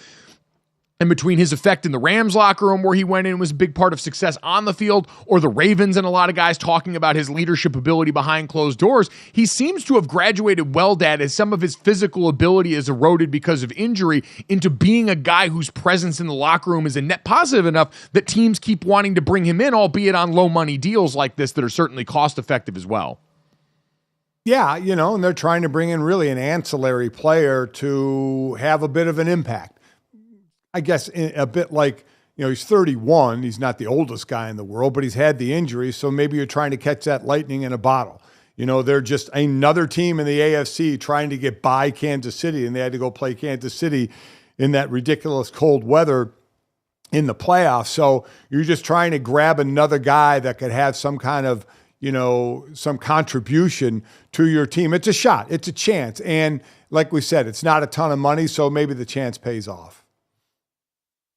And between his effect in the Rams locker room where he went in was a big part of success on the field, or the Ravens and a lot of guys talking about his leadership ability behind closed doors, he seems to have graduated well, Dad, as some of his physical ability is eroded because of injury into being a guy whose presence in the locker room is a net positive enough that teams keep wanting to bring him in, albeit on low money deals like this that are certainly cost effective as well. Yeah, and they're trying to bring in really an ancillary player to have a bit of an impact. I guess a bit like, he's 31. He's not the oldest guy in the world, but he's had the injury. So maybe you're trying to catch that lightning in a bottle. They're just another team in the AFC trying to get by Kansas City, and they had to go play Kansas City in that ridiculous cold weather in the playoffs. So you're just trying to grab another guy that could have some kind of, some contribution to your team. It's a shot. It's a chance. And like we said, it's not a ton of money, so maybe the chance pays off.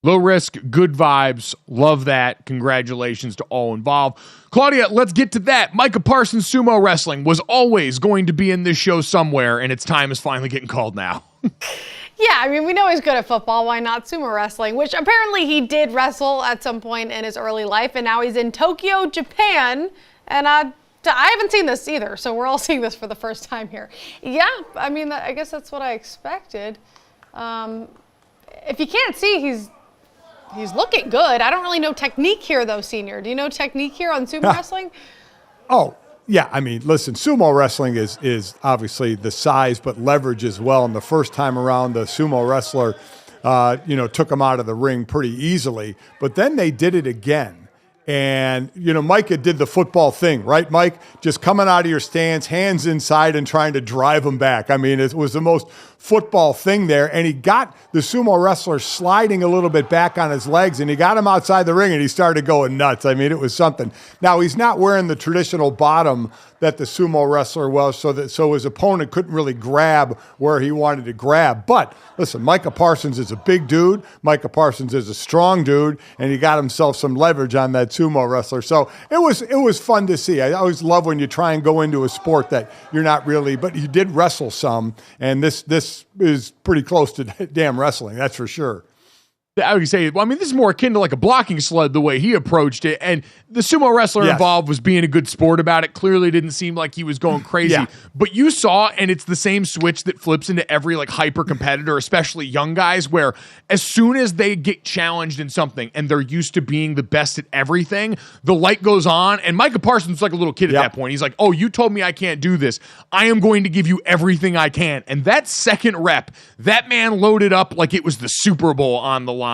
Low risk, good vibes. Love that. Congratulations to all involved. Claudia, let's get to that. Micah Parsons Sumo Wrestling was always going to be in this show somewhere, and its time is finally getting called now. Yeah, we know he's good at football. Why not sumo wrestling? Which apparently he did wrestle at some point in his early life, and now he's in Tokyo, Japan. And I haven't seen this either, so we're all seeing this for the first time here. Yeah, I guess that's what I expected. If you can't see, he's looking good. I don't really know technique here, though, Senior. Do you know technique here on sumo wrestling? Oh, yeah. Listen, sumo wrestling is obviously the size, but leverage as well. And the first time around, the sumo wrestler, took him out of the ring pretty easily. But then they did it again. And, Micah did the football thing, right, Mike? Just coming out of your stance, hands inside and trying to drive him back. It was the most football thing there. And he got the sumo wrestler sliding a little bit back on his legs, and he got him outside the ring, and he started going nuts. It was something. Now, he's not wearing the traditional bottom that the sumo wrestler was, so his opponent couldn't really grab where he wanted to grab. But listen, Micah Parsons is a big dude. Micah Parsons is a strong dude, and he got himself some leverage on that sumo wrestler. So it was fun to see. I always love when you try and go into a sport that you're not really, but you did wrestle some, and this is pretty close to damn wrestling, that's for sure. I would say, well, I mean, this is more akin to like a blocking sled the way he approached it. And the sumo wrestler involved was being a good sport about it. Clearly didn't seem like he was going crazy. But you saw, and it's the same switch that flips into every like hyper competitor, especially young guys, where as soon as they get challenged in something and they're used to being the best at everything, the light goes on. And Micah Parsons was like a little kid at that point. He's like, oh, you told me I can't do this. I am going to give you everything I can. And that second rep, that man loaded up like it was the Super Bowl on the line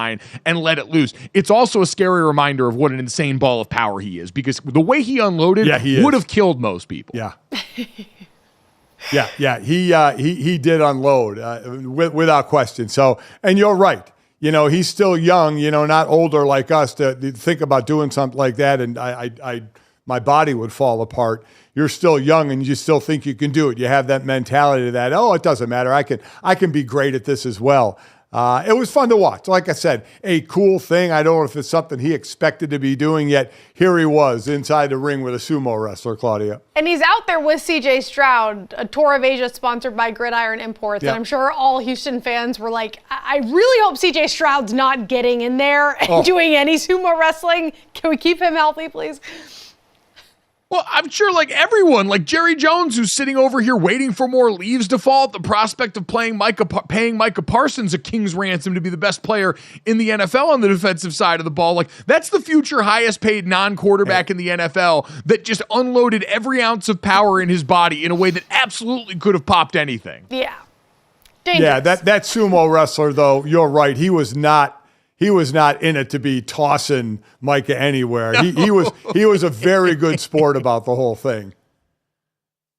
and let it loose. It's also a scary reminder of what an insane ball of power he is, because the way he unloaded would have killed most people. He did unload without question. So, and you're right. You know, he's still young, you know, not older like us to think about doing something like that. And my body would fall apart. You're still young and you still think you can do it. You have that mentality that, oh, it doesn't matter. I can be great at this as well. It was fun to watch. Like I said, a cool thing. I don't know if it's something he expected to be doing, yet here he was inside the ring with a sumo wrestler, Claudia. And he's out there with CJ Stroud, a tour of Asia sponsored by Gridiron Imports. And I'm sure all Houston fans were like, I really hope CJ Stroud's not getting in there and doing any sumo wrestling. Can we keep him healthy, please? Well, I'm sure like everyone, like Jerry Jones, who's sitting over here waiting for more leaves to fall at the prospect of paying Micah Parsons a king's ransom to be the best player in the NFL on the defensive side of the ball. Like, that's the future highest paid non-quarterback in the NFL that just unloaded every ounce of power in his body in a way that absolutely could have popped anything. Yeah. Dangerous. Yeah, that sumo wrestler, though, you're right. He was not in it to be tossing Micah anywhere. No. He was a very good sport about the whole thing.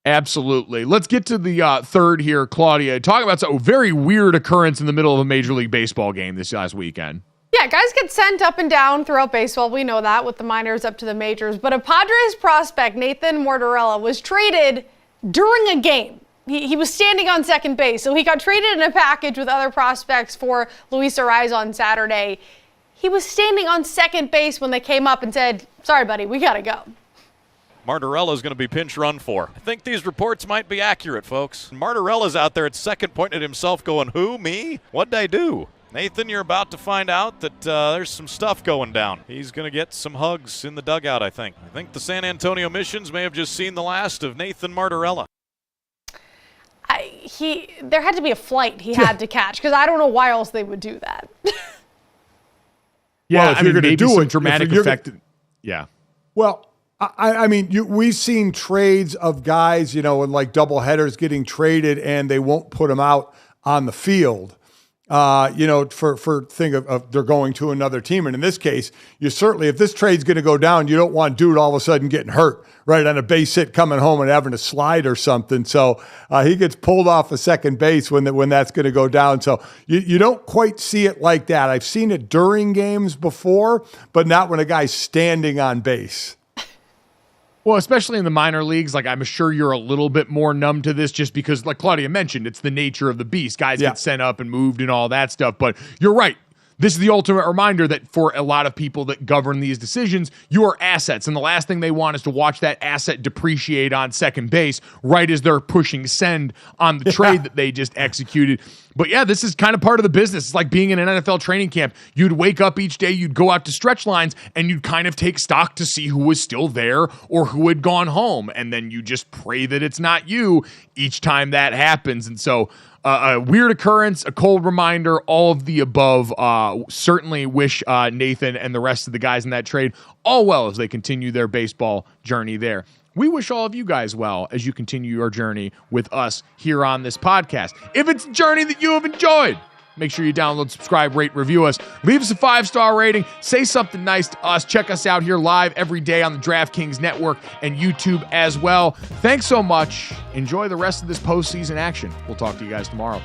Absolutely. Let's get to the third here, Claudia. Talk about a very weird occurrence in the middle of a Major League Baseball game this last weekend. Yeah, guys get sent up and down throughout baseball. We know that with the minors up to the majors. But a Padres prospect, Nathan Mortarella, was traded during a game. He was standing on second base, so he got traded in a package with other prospects for Luis Arraez on Saturday. He was standing on second base when they came up and said, sorry, buddy, we got to go. Martarella's going to be pinch run for. I think these reports might be accurate, folks. Martarella's out there at second pointing at himself going, who, me? What'd I do? Nathan, you're about to find out that there's some stuff going down. He's going to get some hugs in the dugout, I think. I think the San Antonio Missions may have just seen the last of Nathan Martarella. There had to be a flight he had to catch, because I don't know why else they would do that. Yeah, I mean, maybe do some dramatic effect. Yeah. Well, I mean, we've seen trades of guys, you know, and like double headers getting traded, and they won't put them out on the field. You know, for thing of they're going to another team. And in this case, you certainly, if this trade's going to go down, you don't want dude all of a sudden getting hurt right on a base hit coming home and having to slide or something. So he gets pulled off of second base when that's going to go down. So you don't quite see it like that. I've seen it during games before, but not when a guy's standing on base. Well, especially in the minor leagues, like I'm sure you're a little bit more numb to this just because, like Claudia mentioned, it's the nature of the beast. Guys get sent up and moved and all that stuff. But you're right. This is the ultimate reminder that for a lot of people that govern these decisions, you are assets. And the last thing they want is to watch that asset depreciate on second base right as they're pushing send on the trade that they just executed. But yeah, this is kind of part of the business. It's like being in an NFL training camp. You'd wake up each day, you'd go out to stretch lines, and you'd kind of take stock to see who was still there or who had gone home. And then you just pray that it's not you each time that happens. And so a weird occurrence, a cold reminder, all of the above. Certainly wish Nathan and the rest of the guys in that trade all well as they continue their baseball journey there. We wish all of you guys well as you continue your journey with us here on this podcast. If it's a journey that you have enjoyed, make sure you download, subscribe, rate, review us. Leave us a 5-star rating. Say something nice to us. Check us out here live every day on the DraftKings Network and YouTube as well. Thanks so much. Enjoy the rest of this postseason action. We'll talk to you guys tomorrow.